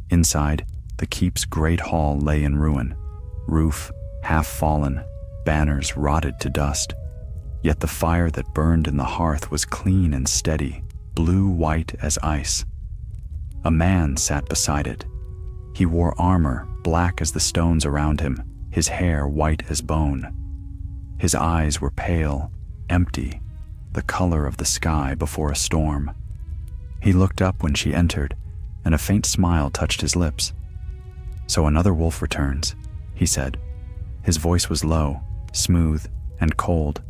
Inside, the keep's great hall lay in ruin, roof half fallen, banners rotted to dust. Yet the fire that burned in the hearth was clean and steady, blue-white as ice. A man sat beside it. He wore armor black as the stones around him, his hair white as bone. His eyes were pale, empty, the color of the sky before a storm. He looked up when she entered, and a faint smile touched his lips. "So another wolf returns," he said. His voice was low, smooth, and cold.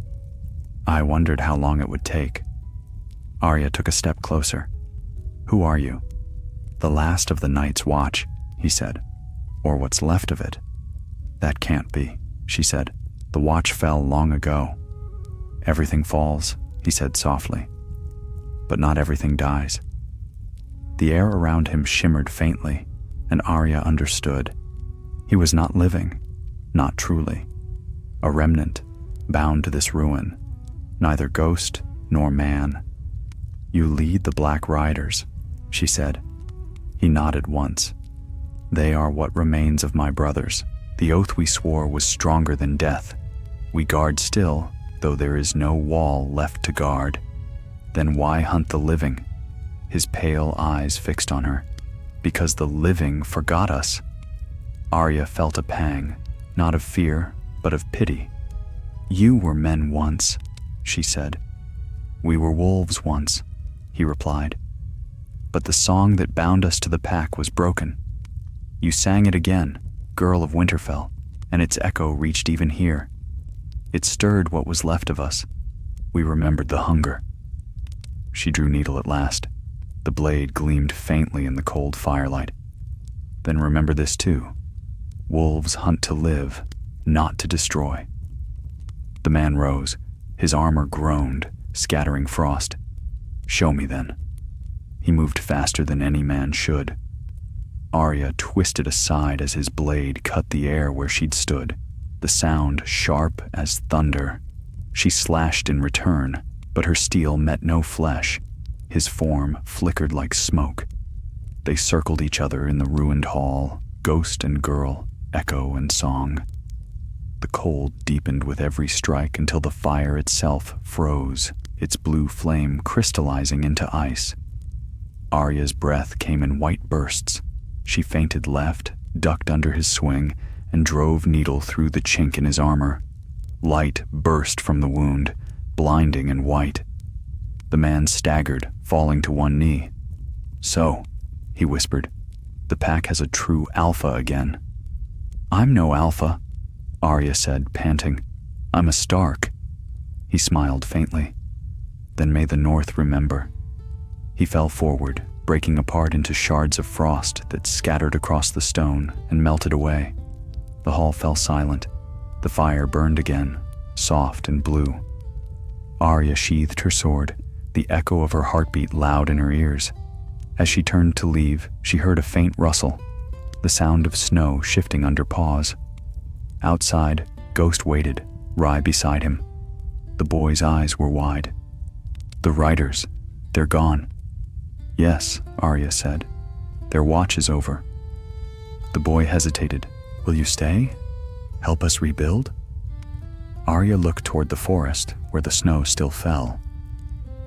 I wondered how long it would take. Arya took a step closer. "Who are you?" "The last of the night's watch," he said. "Or what's left of it." "That can't be," she said. "The watch fell long ago." "Everything falls," he said softly. "But not everything dies." The air around him shimmered faintly, and Arya understood. He was not living, not truly. A remnant, bound to this ruin, neither ghost nor man. "You lead the Black Riders," she said. He nodded once. "They are what remains of my brothers. The oath we swore was stronger than death. We guard still, though there is no wall left to guard. Then why hunt the living?" His pale eyes fixed on her. "Because the living forgot us." Arya felt a pang, not of fear, but of pity. "You were men once," she said. "We were wolves once," he replied. "But the song that bound us to the pack was broken. You sang it again, girl of Winterfell, and its echo reached even here. It stirred what was left of us. We remembered the hunger." She drew needle at last. The blade gleamed faintly in the cold firelight. "Then remember this too. Wolves hunt to live, not to destroy." The man rose. His armor groaned, scattering frost. "Show me then." He moved faster than any man should. Arya twisted aside as his blade cut the air where she'd stood, the sound sharp as thunder. She slashed in return, but her steel met no flesh. His form flickered like smoke. They circled each other in the ruined hall, ghost and girl, echo and song. The cold deepened with every strike until the fire itself froze, its blue flame crystallizing into ice. Arya's breath came in white bursts. She feinted left, ducked under his swing, and drove needle through the chink in his armor. Light burst from the wound, blinding and white. The man staggered, falling to one knee. "So," he whispered, "the pack has a true alpha again." "I'm no alpha," Arya said, panting. "I'm a Stark." He smiled faintly. "Then may the North remember." He fell forward, breaking apart into shards of frost that scattered across the stone and melted away. The hall fell silent. The fire burned again, soft and blue. Arya sheathed her sword, the echo of her heartbeat loud in her ears. As she turned to leave, she heard a faint rustle. the sound of snow shifting under paws. Outside, Ghost waited, Rye beside him. The boy's eyes were wide. "The riders, they're gone." "Yes," Arya said. "Their watch is over." The boy hesitated. "Will you stay? Help us rebuild?" Arya looked toward the forest, where the snow still fell.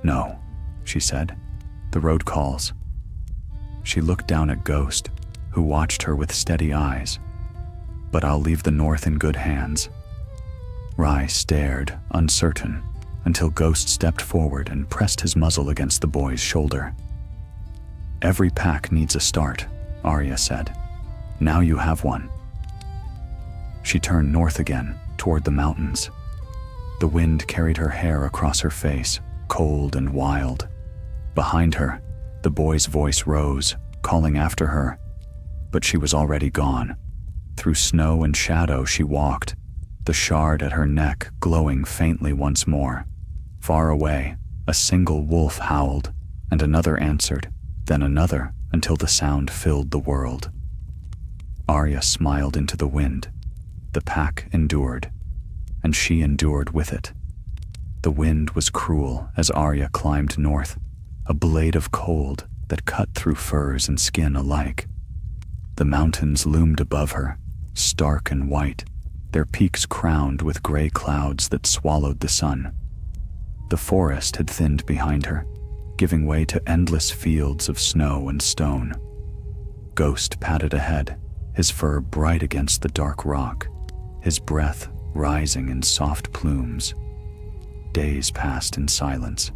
"No," she said. "The road calls." She looked down at Ghost, who watched her with steady eyes. "But I'll leave the north in good hands." Rye stared, uncertain, until Ghost stepped forward and pressed his muzzle against the boy's shoulder. "Every pack needs a start," Arya said. "Now you have one." She turned north again, toward the mountains. The wind carried her hair across her face, cold and wild. Behind her, the boy's voice rose, calling after her, but she was already gone. Through snow and shadow she walked, the shard at her neck glowing faintly once more. Far away, a single wolf howled, and another answered, then another, until the sound filled the world. Arya smiled into the wind. The pack endured, and she endured with it. The wind was cruel as Arya climbed north, a blade of cold that cut through furs and skin alike. The mountains loomed above her, stark and white, their peaks crowned with gray clouds that swallowed the sun. The forest had thinned behind her, giving way to endless fields of snow and stone. Ghost padded ahead, his fur bright against the dark rock, his breath rising in soft plumes. Days passed in silence.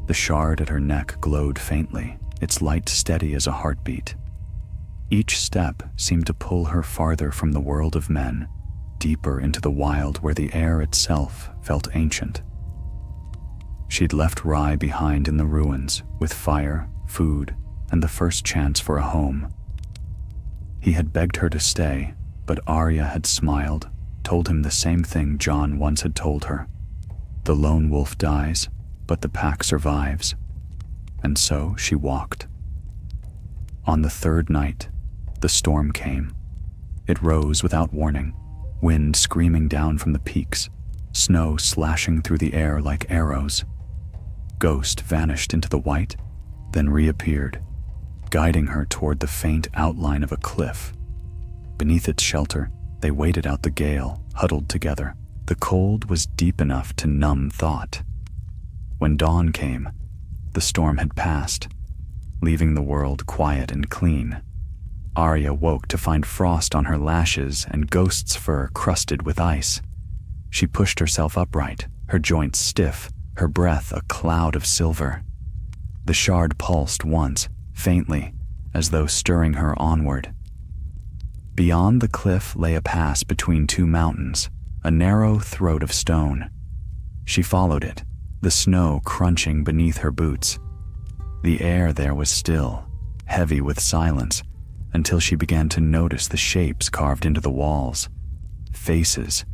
The shard at her neck glowed faintly, its light steady as a heartbeat. Each step seemed to pull her farther from the world of men, deeper into the wild where the air itself felt ancient. She'd left Rye behind in the ruins, with fire, food, and the first chance for a home. He had begged her to stay, but Arya had smiled, told him the same thing Jon once had told her. The lone wolf dies, but the pack survives. And so she walked. On the third night, the storm came. It rose without warning, wind screaming down from the peaks, snow slashing through the air like arrows. Ghost vanished into the white, then reappeared, guiding her toward the faint outline of a cliff. Beneath its shelter, they waited out the gale, huddled together. The cold was deep enough to numb thought. When dawn came, the storm had passed, leaving the world quiet and clean. Arya woke to find frost on her lashes and Ghost's fur crusted with ice. She pushed herself upright, her joints stiff, her breath a cloud of silver. The shard pulsed once, faintly, as though stirring her onward. Beyond the cliff lay a pass between two mountains, a narrow throat of stone. She followed it, the snow crunching beneath her boots. The air there was still, heavy with silence, until she began to notice the shapes carved into the walls. Faces.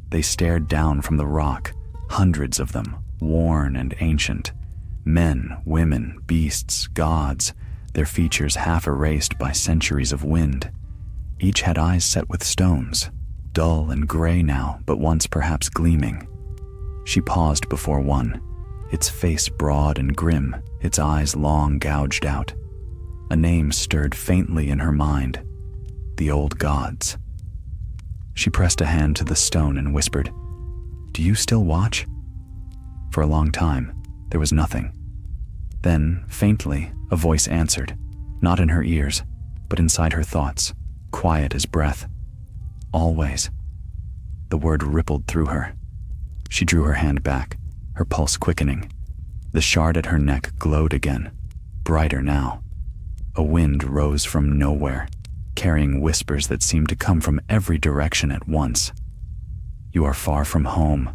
They stared down from the rock, hundreds of them, worn and ancient. Men, women, beasts, gods, their features half erased by centuries of wind. Each had eyes set with stones, dull and gray now, but once perhaps gleaming. She paused before one, its face broad and grim, its eyes long gouged out. A name stirred faintly in her mind, the old gods. She pressed a hand to the stone and whispered, "Do you still watch?" For a long time, there was nothing. Then, faintly, a voice answered, not in her ears, but inside her thoughts, quiet as breath. "Always." The word rippled through her. She drew her hand back, her pulse quickening. The shard at her neck glowed again, brighter now. A wind rose from nowhere, carrying whispers that seemed to come from every direction at once. "You are far from home,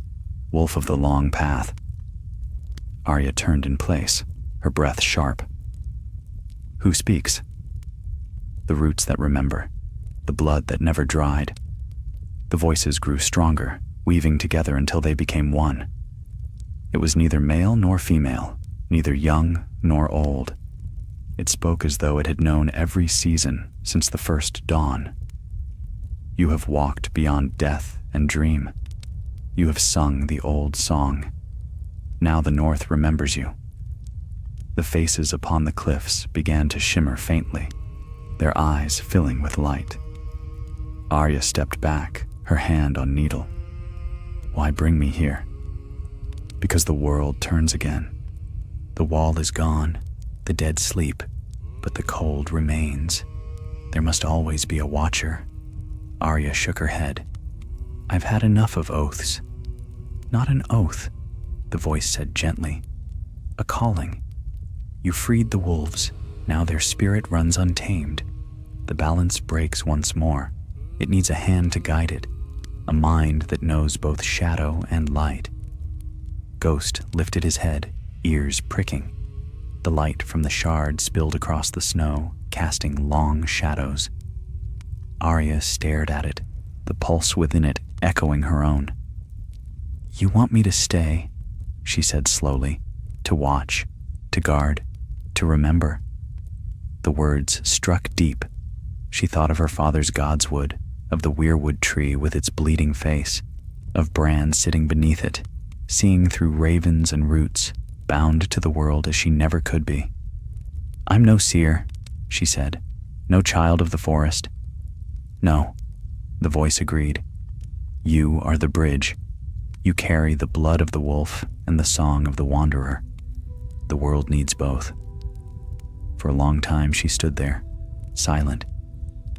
wolf of the long path." Arya turned in place, her breath sharp. "Who speaks?" The roots that remember, the blood that never dried. The voices grew stronger, weaving together until they became one. It was neither male nor female, neither young nor old. It spoke as though it had known every season since the first dawn. You have walked beyond death and dream. You have sung the old song. Now the North remembers you. The faces upon the cliffs began to shimmer faintly, their eyes filling with light. Arya stepped back, her hand on needle. Why bring me here? Because the world turns again. The wall is gone, the dead sleep, but the cold remains. There must always be a watcher. Arya shook her head. I've had enough of oaths. Not an oath, the voice said gently. A calling. You freed the wolves, now their spirit runs untamed. The balance breaks once more. It needs a hand to guide it, a mind that knows both shadow and light. Ghost lifted his head, ears pricking. The light from the shard spilled across the snow, casting long shadows. Arya stared at it, the pulse within it echoing her own. You want me to stay, she said slowly, to watch, to guard, to remember. The words struck deep. She thought of her father's godswood, of the weirwood tree with its bleeding face, of Bran sitting beneath it, seeing through ravens and roots, bound to the world as she never could be. I'm no seer, she said, no child of the forest. No, the voice agreed. You are the bridge. You carry the blood of the wolf and the song of the wanderer. The world needs both. For a long time she stood there, silent.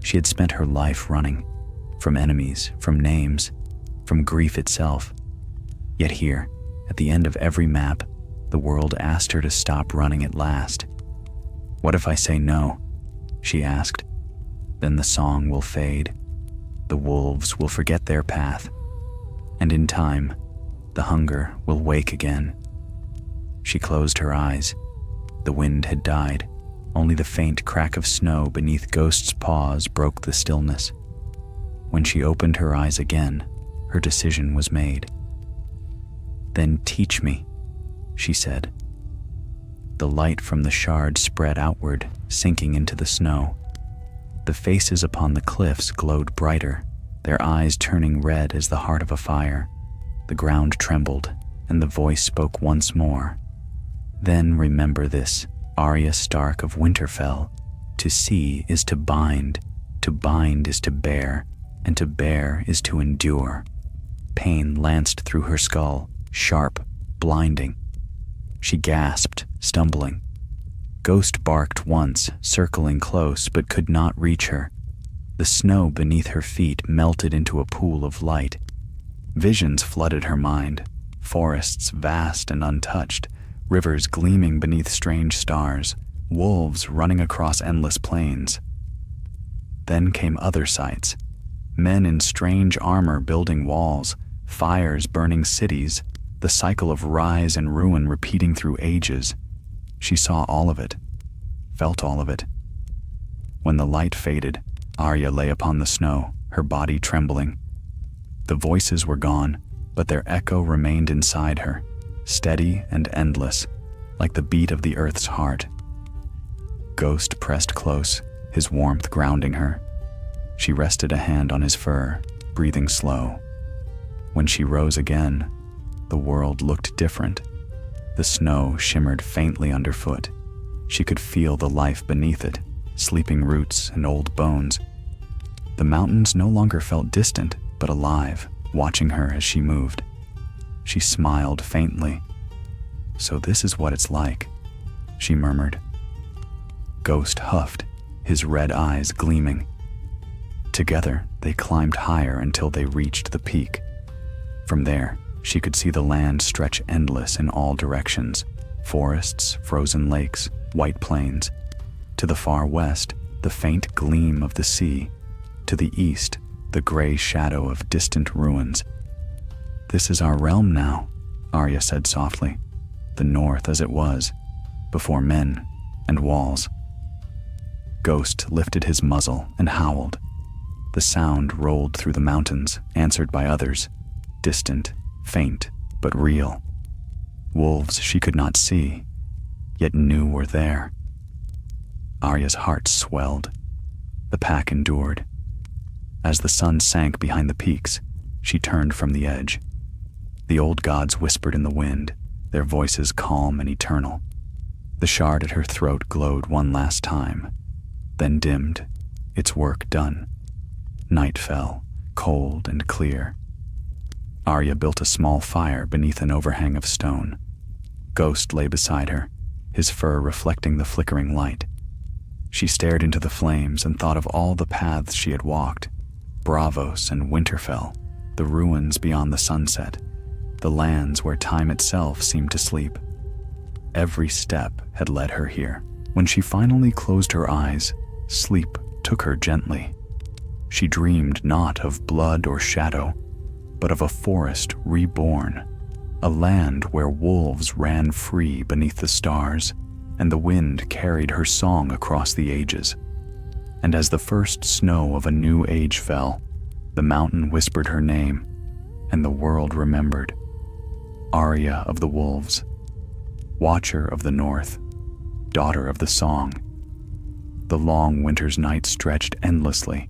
She had spent her life running, from enemies, from names, from grief itself. Yet here, at the end of every map, the world asked her to stop running at last. What if I say no? She asked. Then the song will fade. The wolves will forget their path. And in time, the hunger will wake again. She closed her eyes. The wind had died. Only the faint crack of snow beneath Ghost's paws broke the stillness. When she opened her eyes again, her decision was made. Then teach me, she said. The light from the shard spread outward, sinking into the snow. The faces upon the cliffs glowed brighter, their eyes turning red as the heart of a fire. The ground trembled, and the voice spoke once more. Then remember this, Arya Stark of Winterfell. To see is to bind is to bear, and to bear is to endure. Pain lanced through her skull, sharp, blinding. She gasped, stumbling. Ghost barked once, circling close, but could not reach her. The snow beneath her feet melted into a pool of light. Visions flooded her mind, forests vast and untouched, rivers gleaming beneath strange stars, wolves running across endless plains. Then came other sights, men in strange armor building walls, fires burning cities, the cycle of rise and ruin repeating through ages. She saw all of it, felt all of it. When the light faded, Arya lay upon the snow, her body trembling. The voices were gone, but their echo remained inside her, steady and endless, like the beat of the earth's heart. Ghost pressed close, his warmth grounding her. She rested a hand on his fur, breathing slow. When she rose again, the world looked different. The snow shimmered faintly underfoot. She could feel the life beneath it, sleeping roots and old bones. The mountains no longer felt distant, but alive, watching her as she moved. She smiled faintly. So this is what it's like, she murmured. Ghost huffed, his red eyes gleaming. Together, they climbed higher until they reached the peak. From there, she could see the land stretch endless in all directions, forests, frozen lakes, white plains. To the far west, the faint gleam of the sea. To the east, the gray shadow of distant ruins. This is our realm now, Arya said softly. The north as it was, before men and walls. Ghost lifted his muzzle and howled. The sound rolled through the mountains, answered by others, distant, faint, but real. Wolves she could not see, yet knew were there. Arya's heart swelled. The pack endured. As the sun sank behind the peaks, she turned from the edge. The old gods whispered in the wind, their voices calm and eternal. The shard at her throat glowed one last time, then dimmed, its work done. Night fell, cold and clear. Arya built a small fire beneath an overhang of stone. Ghost lay beside her, his fur reflecting the flickering light. She stared into the flames and thought of all the paths she had walked, Braavos and Winterfell, the ruins beyond the sunset, the lands where time itself seemed to sleep. Every step had led her here. When she finally closed her eyes, sleep took her gently. She dreamed not of blood or shadow, but of a forest reborn, a land where wolves ran free beneath the stars, and the wind carried her song across the ages. And as the first snow of a new age fell, the mountain whispered her name, and the world remembered. Arya of the Wolves, Watcher of the North, Daughter of the Song. The long winter's night stretched endlessly,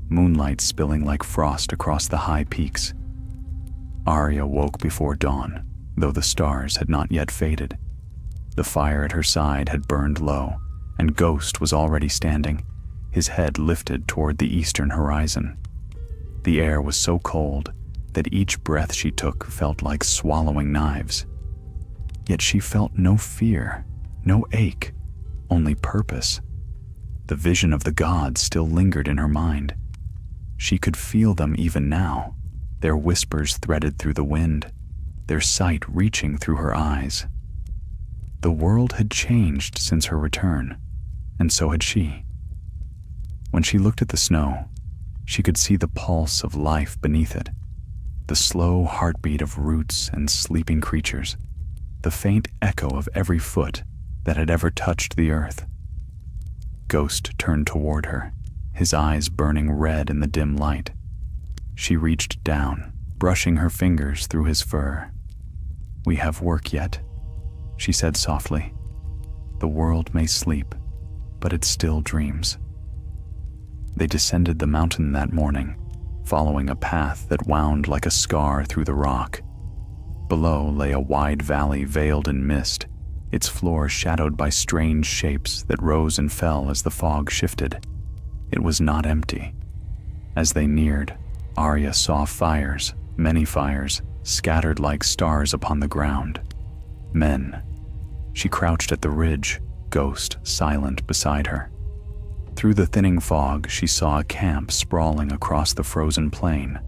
moonlight spilling like frost across the high peaks. Arya woke before dawn, though the stars had not yet faded. The fire at her side had burned low, and Ghost was already standing, his head lifted toward the eastern horizon. The air was so cold that each breath she took felt like swallowing knives. Yet she felt no fear, no ache, only purpose. The vision of the gods still lingered in her mind. She could feel them even now, their whispers threaded through the wind, their sight reaching through her eyes. The world had changed since her return, and so had she. When she looked at the snow, she could see the pulse of life beneath it, the slow heartbeat of roots and sleeping creatures, the faint echo of every foot that had ever touched the earth. Ghost turned toward her, his eyes burning red in the dim light. She reached down, brushing her fingers through his fur. "We have work yet," she said softly. "The world may sleep, but it still dreams." They descended the mountain that morning, following a path that wound like a scar through the rock. Below lay a wide valley veiled in mist, its floor shadowed by strange shapes that rose and fell as the fog shifted. It was not empty. As they neared, Arya saw fires, many fires, scattered like stars upon the ground. Men. She crouched at the ridge, Ghost silent beside her. Through the thinning fog, she saw a camp sprawling across the frozen plain.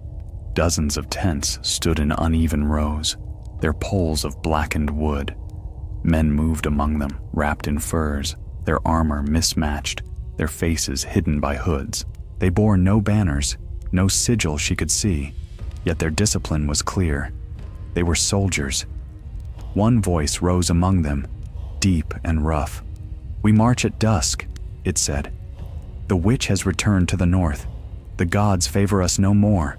Dozens of tents stood in uneven rows, their poles of blackened wood. Men moved among them, wrapped in furs, their armor mismatched, their faces hidden by hoods. They bore no banners, no sigil she could see, yet their discipline was clear. They were soldiers. One voice rose among them, deep and rough. "We march at dusk," it said. "The witch has returned to the north. The gods favor us no more.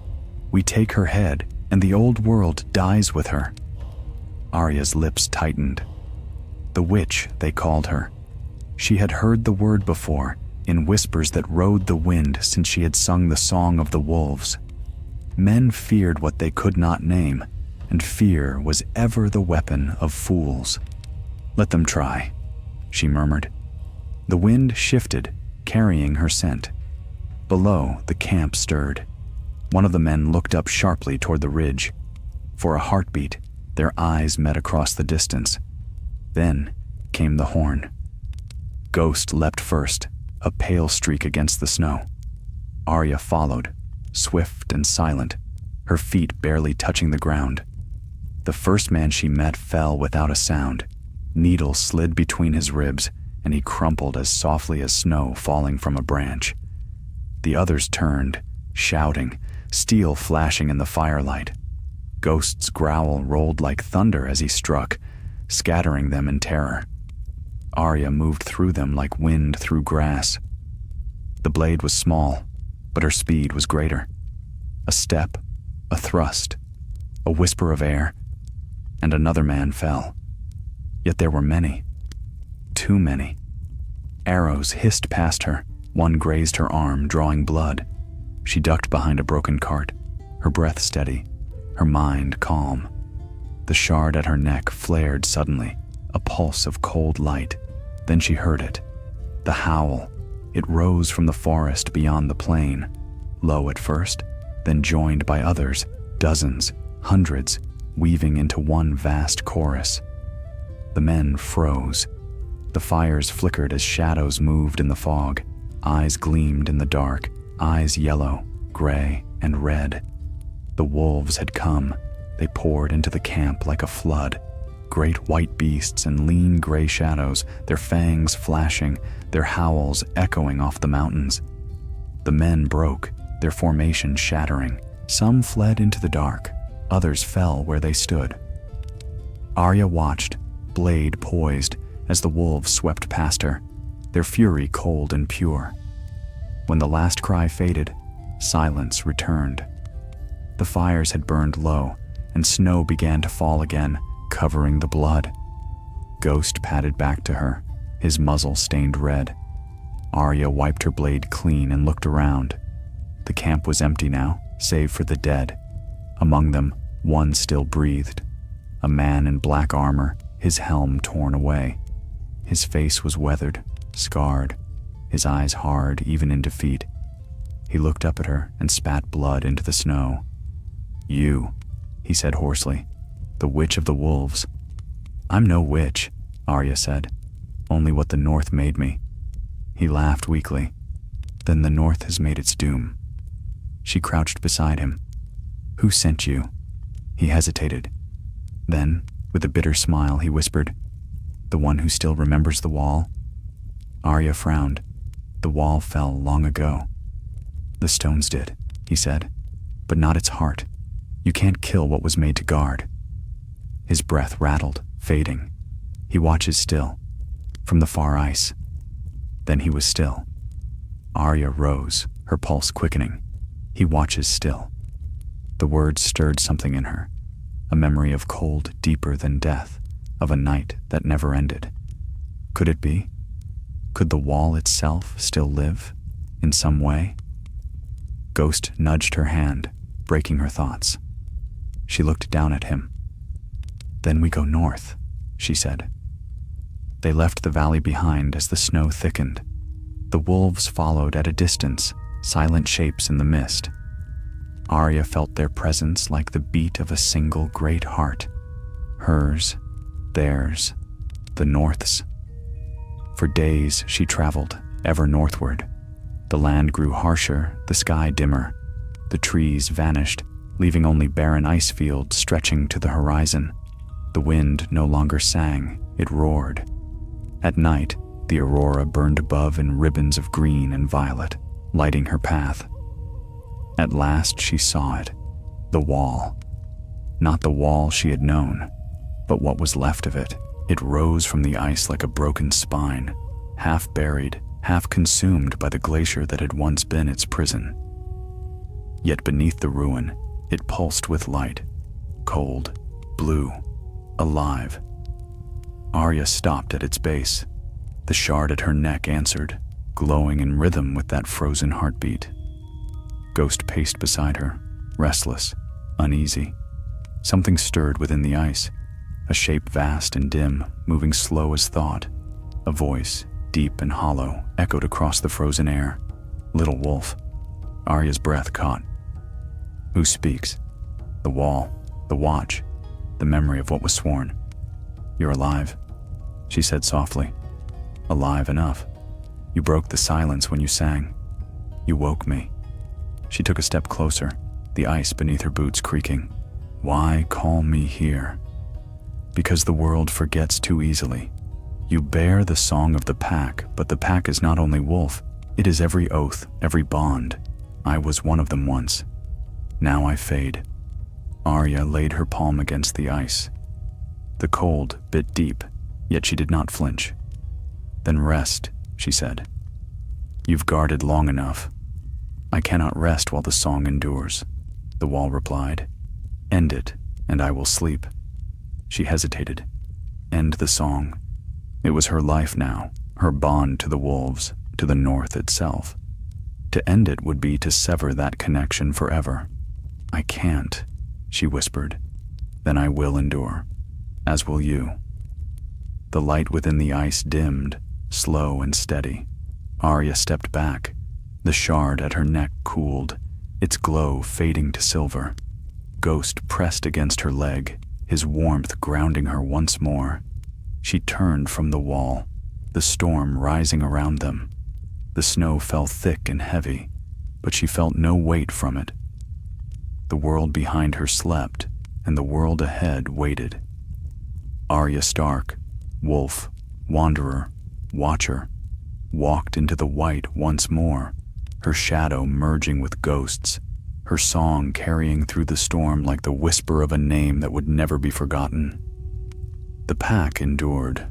We take her head, and the old world dies with her." Arya's lips tightened. The witch, they called her. She had heard the word before, in whispers that rode the wind since she had sung the song of the wolves. Men feared what they could not name, and fear was ever the weapon of fools. "Let them try," she murmured. The wind shifted, carrying her scent. Below, the camp stirred. One of the men looked up sharply toward the ridge. For a heartbeat, their eyes met across the distance. Then came the horn. Ghost leapt first, a pale streak against the snow. Arya followed, swift and silent, her feet barely touching the ground. The first man she met fell without a sound. Needles slid between his ribs, and he crumpled as softly as snow falling from a branch. The others turned, shouting, steel flashing in the firelight. Ghost's growl rolled like thunder as he struck, scattering them in terror. Arya moved through them like wind through grass. The blade was small, but her speed was greater. A step, a thrust, a whisper of air, and another man fell. Yet there were many. Too many. Arrows hissed past her. One grazed her arm, drawing blood. She ducked behind a broken cart, her breath steady, her mind calm. The shard at her neck flared suddenly, a pulse of cold light. Then she heard it. The howl. It rose from the forest beyond the plain, low at first, then joined by others, dozens, hundreds, weaving into one vast chorus. The men froze. The fires flickered as shadows moved in the fog. Eyes gleamed in the dark, eyes yellow, gray, and red. The wolves had come. They poured into the camp like a flood. Great white beasts and lean gray shadows, their fangs flashing, their howls echoing off the mountains. The men broke, their formation shattering. Some fled into the dark, others fell where they stood. Arya watched, blade poised, as the wolves swept past her, their fury cold and pure. When the last cry faded, silence returned. The fires had burned low, and snow began to fall again, covering the blood. Ghost padded back to her, his muzzle stained red. Arya wiped her blade clean and looked around. The camp was empty now, save for the dead. Among them, one still breathed. A man in black armor, his helm torn away. His face was weathered, scarred, his eyes hard even in defeat. He looked up at her and spat blood into the snow. "You," he said hoarsely, "the witch of the wolves." "I'm no witch," Arya said, "only what the North made me." He laughed weakly. "Then the North has made its doom." She crouched beside him. "Who sent you?" He hesitated. Then, with a bitter smile, he whispered, "The one who still remembers the wall?" Arya frowned. "The wall fell long ago." "The stones did," he said, "but not its heart. You can't kill what was made to guard." His breath rattled, fading. He watches still, from the far ice. Then he was still. Arya rose, her pulse quickening. He watches still. The words stirred something in her, a memory of cold deeper than death, of a night that never ended. Could it be? Could the wall itself still live, in some way? Ghost nudged her hand, breaking her thoughts. She looked down at him. "Then we go north," she said. They left the valley behind as the snow thickened. The wolves followed at a distance, silent shapes in the mist. Arya felt their presence like the beat of a single great heart. Hers, theirs, the North's. For days she traveled, ever northward. The land grew harsher, the sky dimmer. The trees vanished, leaving only barren ice fields stretching to the horizon. The wind no longer sang, it roared. At night, the aurora burned above in ribbons of green and violet, lighting her path. At last she saw it, the wall. Not the wall she had known, but what was left of it. It rose from the ice like a broken spine, half buried, half consumed by the glacier that had once been its prison. Yet beneath the ruin, it pulsed with light, cold, blue, alive. Arya stopped at its base. The shard at her neck answered, glowing in rhythm with that frozen heartbeat. Ghost paced beside her, restless, uneasy. Something stirred within the ice, a shape vast and dim, moving slow as thought. A voice, deep and hollow, echoed across the frozen air. "Little wolf." Arya's breath caught. Who speaks? The wall, the watch, the memory of what was sworn. "You're alive," she said softly. "Alive enough. You broke the silence when you sang. You woke me." She took a step closer, the ice beneath her boots creaking. "Why call me here?" "Because the world forgets too easily. You bear the song of the pack, but the pack is not only wolf, it is every oath, every bond. I was one of them once. Now I fade." Arya laid her palm against the ice. The cold bit deep, yet she did not flinch. "Then rest," she said. "You've guarded long enough." "I cannot rest while the song endures," the wall replied. "End it, and I will sleep." She hesitated. End the song. It was her life now, her bond to the wolves, to the north itself. To end it would be to sever that connection forever. "I can't," she whispered. "Then I will endure, as will you." The light within the ice dimmed, slow and steady. Arya stepped back. The shard at her neck cooled, its glow fading to silver. Ghost pressed against her leg, his warmth grounding her once more. She turned from the wall, the storm rising around them. The snow fell thick and heavy, but she felt no weight from it. The world behind her slept, and the world ahead waited. Arya Stark, wolf, wanderer, watcher, walked into the white once more, her shadow merging with ghosts, her song carrying through the storm like the whisper of a name that would never be forgotten. The pack endured,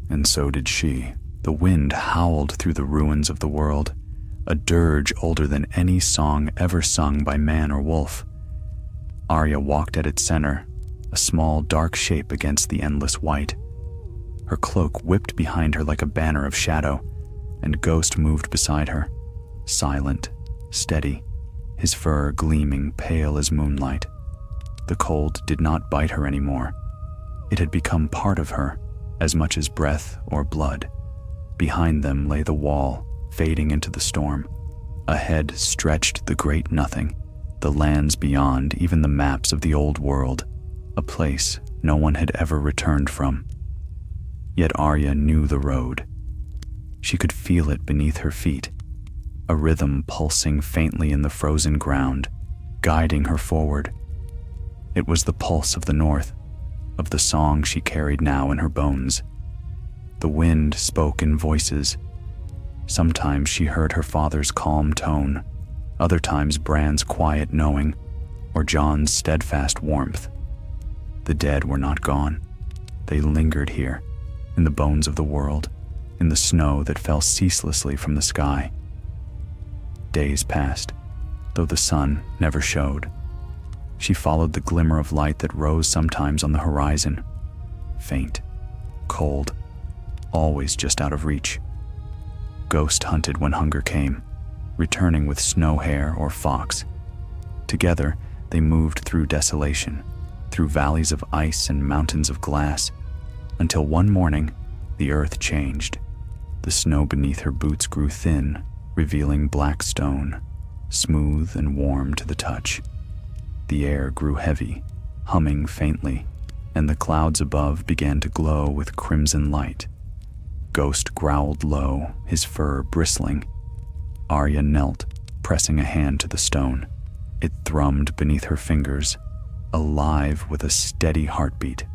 and so did she. The wind howled through the ruins of the world, a dirge older than any song ever sung by man or wolf. Arya walked at its center, a small dark shape against the endless white. Her cloak whipped behind her like a banner of shadow, and Ghost moved beside her, silent, steady, his fur gleaming pale as moonlight. The cold did not bite her anymore. It had become part of her, as much as breath or blood. Behind them lay the wall, fading into the storm. Ahead stretched the great nothing, the lands beyond even the maps of the old world, a place no one had ever returned from. Yet Arya knew the road. She could feel it beneath her feet, a rhythm pulsing faintly in the frozen ground, guiding her forward. It was the pulse of the north, of the song she carried now in her bones. The wind spoke in voices. Sometimes she heard her father's calm tone, other times Bran's quiet knowing, or Jon's steadfast warmth. The dead were not gone. They lingered here, in the bones of the world, in the snow that fell ceaselessly from the sky. Days passed, though the sun never showed. She followed the glimmer of light that rose sometimes on the horizon, faint, cold, always just out of reach. Ghost hunted when hunger came, returning with snow hare or fox. Together, they moved through desolation, through valleys of ice and mountains of glass, until one morning, the earth changed. The snow beneath her boots grew thin, revealing black stone, smooth and warm to the touch. The air grew heavy, humming faintly, and the clouds above began to glow with crimson light. Ghost growled low, his fur bristling. Arya knelt, pressing a hand to the stone. It thrummed beneath her fingers, alive with a steady heartbeat.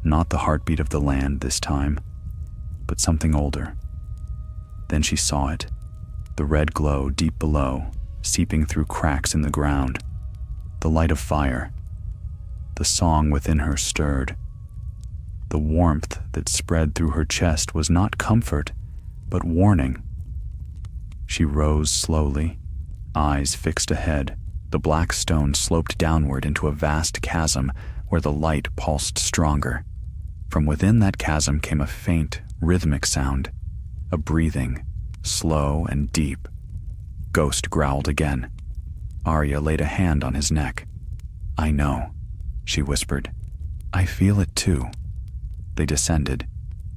Not the heartbeat of the land this time, but something older. Then she saw it, the red glow deep below, seeping through cracks in the ground. The light of fire. The song within her stirred. The warmth that spread through her chest was not comfort, but warning. She rose slowly, eyes fixed ahead. The black stone sloped downward into a vast chasm where the light pulsed stronger. From within that chasm came a faint, rhythmic sound, a breathing, slow and deep. Ghost growled again. Arya laid a hand on his neck. "I know," she whispered. "I feel it too." They descended.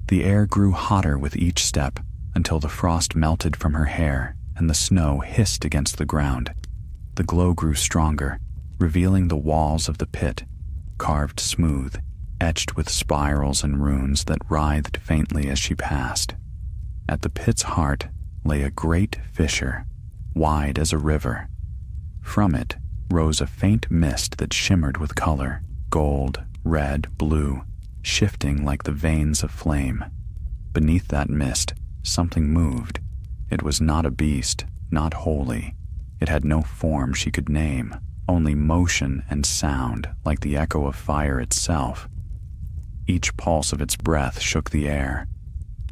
The air grew hotter with each step until the frost melted from her hair and the snow hissed against the ground. The glow grew stronger, revealing the walls of the pit, carved smooth, etched with spirals and runes that writhed faintly as she passed. At the pit's heart lay a great fissure, wide as a river. From it rose a faint mist that shimmered with color, gold, red, blue, shifting like the veins of flame. Beneath that mist, something moved. It was not a beast, not holy. It had no form she could name, only motion and sound like the echo of fire itself. Each pulse of its breath shook the air.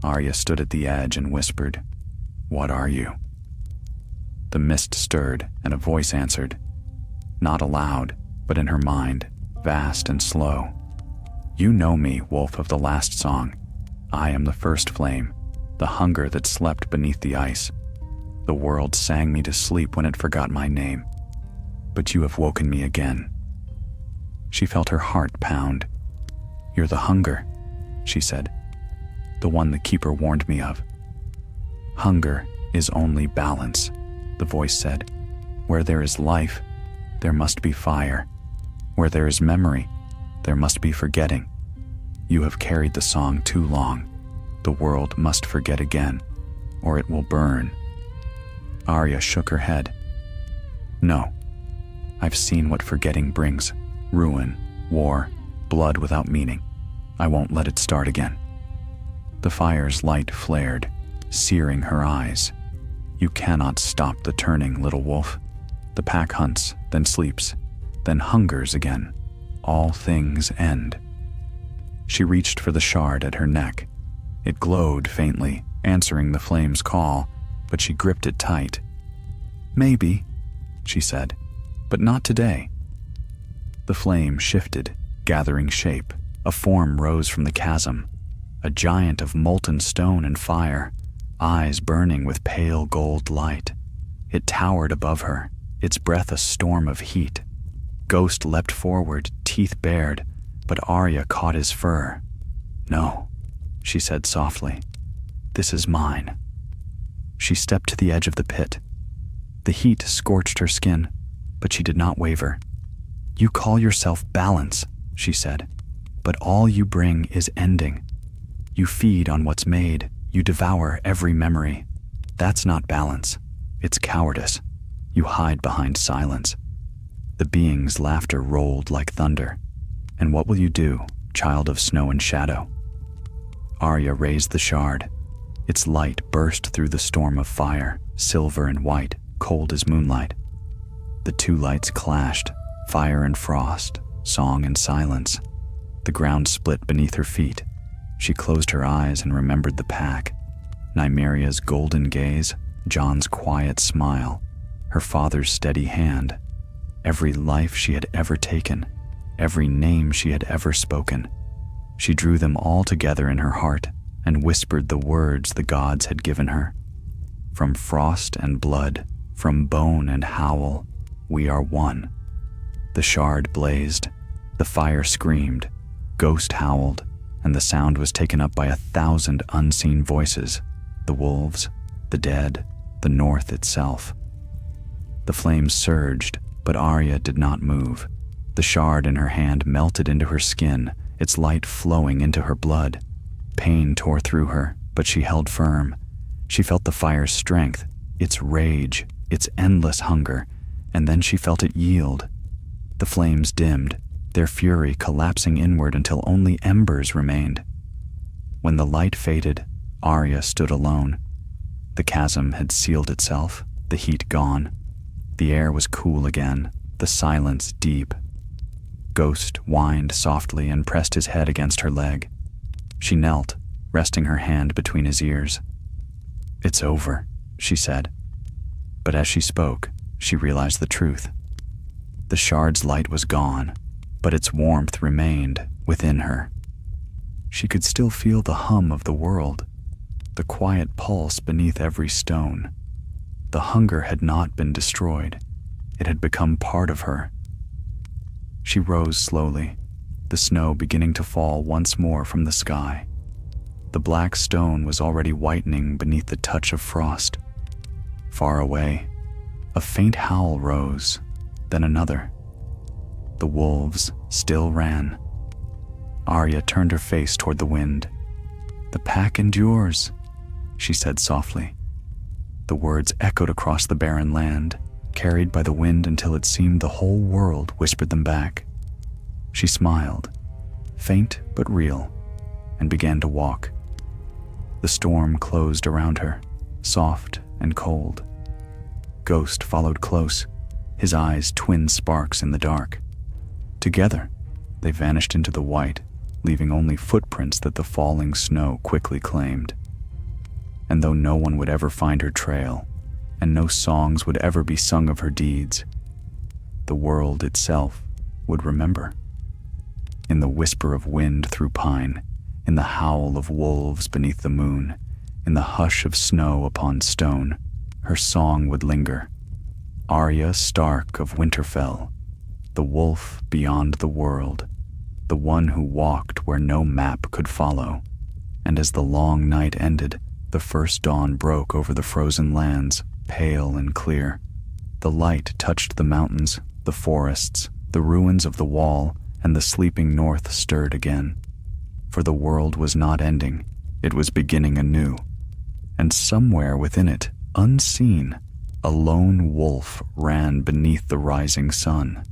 Arya stood at the edge and whispered, "What are you?" The mist stirred, and a voice answered, not aloud, but in her mind, vast and slow. "You know me, wolf of the last song. I am the first flame, the hunger that slept beneath the ice. The world sang me to sleep when it forgot my name, but you have woken me again." She felt her heart pound. "You're the hunger," she said, "the one the keeper warned me of." "Hunger is only balance," the voice said. "Where there is life, there must be fire. Where there is memory, there must be forgetting. You have carried the song too long. The world must forget again, or it will burn." Arya shook her head. "No, I've seen what forgetting brings: ruin, war, blood without meaning. I won't let it start again." The fire's light flared, searing her eyes. "You cannot stop the turning, little wolf. The pack hunts, then sleeps, then hungers again. All things end." She reached for the shard at her neck. It glowed faintly, answering the flame's call, but she gripped it tight. "Maybe," she said, "but not today." The flame shifted, gathering shape. A form rose from the chasm, a giant of molten stone and fire, eyes burning with pale gold light. It towered above her, its breath a storm of heat. Ghost leapt forward, teeth bared, but Arya caught his fur. "No," she said softly. "This is mine." She stepped to the edge of the pit. The heat scorched her skin, but she did not waver. "You call yourself balance," she said, "but all you bring is ending. You feed on what's made, you devour every memory. That's not balance, it's cowardice. You hide behind silence." The being's laughter rolled like thunder. "And what will you do, child of snow and shadow?" Arya raised the shard. Its light burst through the storm of fire, silver and white, cold as moonlight. The two lights clashed, fire and frost, song and silence. The ground split beneath her feet. She closed her eyes and remembered the pack. Nymeria's golden gaze, Jon's quiet smile, her father's steady hand. Every life she had ever taken, every name she had ever spoken. She drew them all together in her heart and whispered the words the gods had given her. "From frost and blood, from bone and howl, we are one." The shard blazed, the fire screamed, Ghost howled, and the sound was taken up by 1,000 unseen voices, the wolves, the dead, the north itself. The flames surged, but Arya did not move. The shard in her hand melted into her skin, its light flowing into her blood. Pain tore through her, but she held firm. She felt the fire's strength, its rage, its endless hunger, and then she felt it yield. The flames dimmed, their fury collapsing inward until only embers remained. When the light faded, Arya stood alone. The chasm had sealed itself, the heat gone. The air was cool again, the silence deep. Ghost whined softly and pressed his head against her leg. She knelt, resting her hand between his ears. "It's over," she said. But as she spoke, she realized the truth. The shard's light was gone, but its warmth remained within her. She could still feel the hum of the world, the quiet pulse beneath every stone. The hunger had not been destroyed. It had become part of her. She rose slowly, the snow beginning to fall once more from the sky. The black stone was already whitening beneath the touch of frost. Far away, a faint howl rose, then another. The wolves still ran. Arya turned her face toward the wind. "The pack endures," she said softly. The words echoed across the barren land, carried by the wind until it seemed the whole world whispered them back. She smiled, faint but real, and began to walk. The storm closed around her, soft and cold. Ghost followed close, his eyes twin sparks in the dark. Together, they vanished into the white, leaving only footprints that the falling snow quickly claimed. And though no one would ever find her trail, and no songs would ever be sung of her deeds, the world itself would remember. In the whisper of wind through pine, in the howl of wolves beneath the moon, In the hush of snow upon stone, her song would linger. Arya Stark of Winterfell, the wolf beyond the world, the one who walked where no map could follow. And as the long night ended, the first dawn broke over the frozen lands, pale and clear. The light touched the mountains, the forests, the ruins of the wall, and the sleeping north stirred again. For the world was not ending, it was beginning anew. And somewhere within it, unseen, a lone wolf ran beneath the rising sun.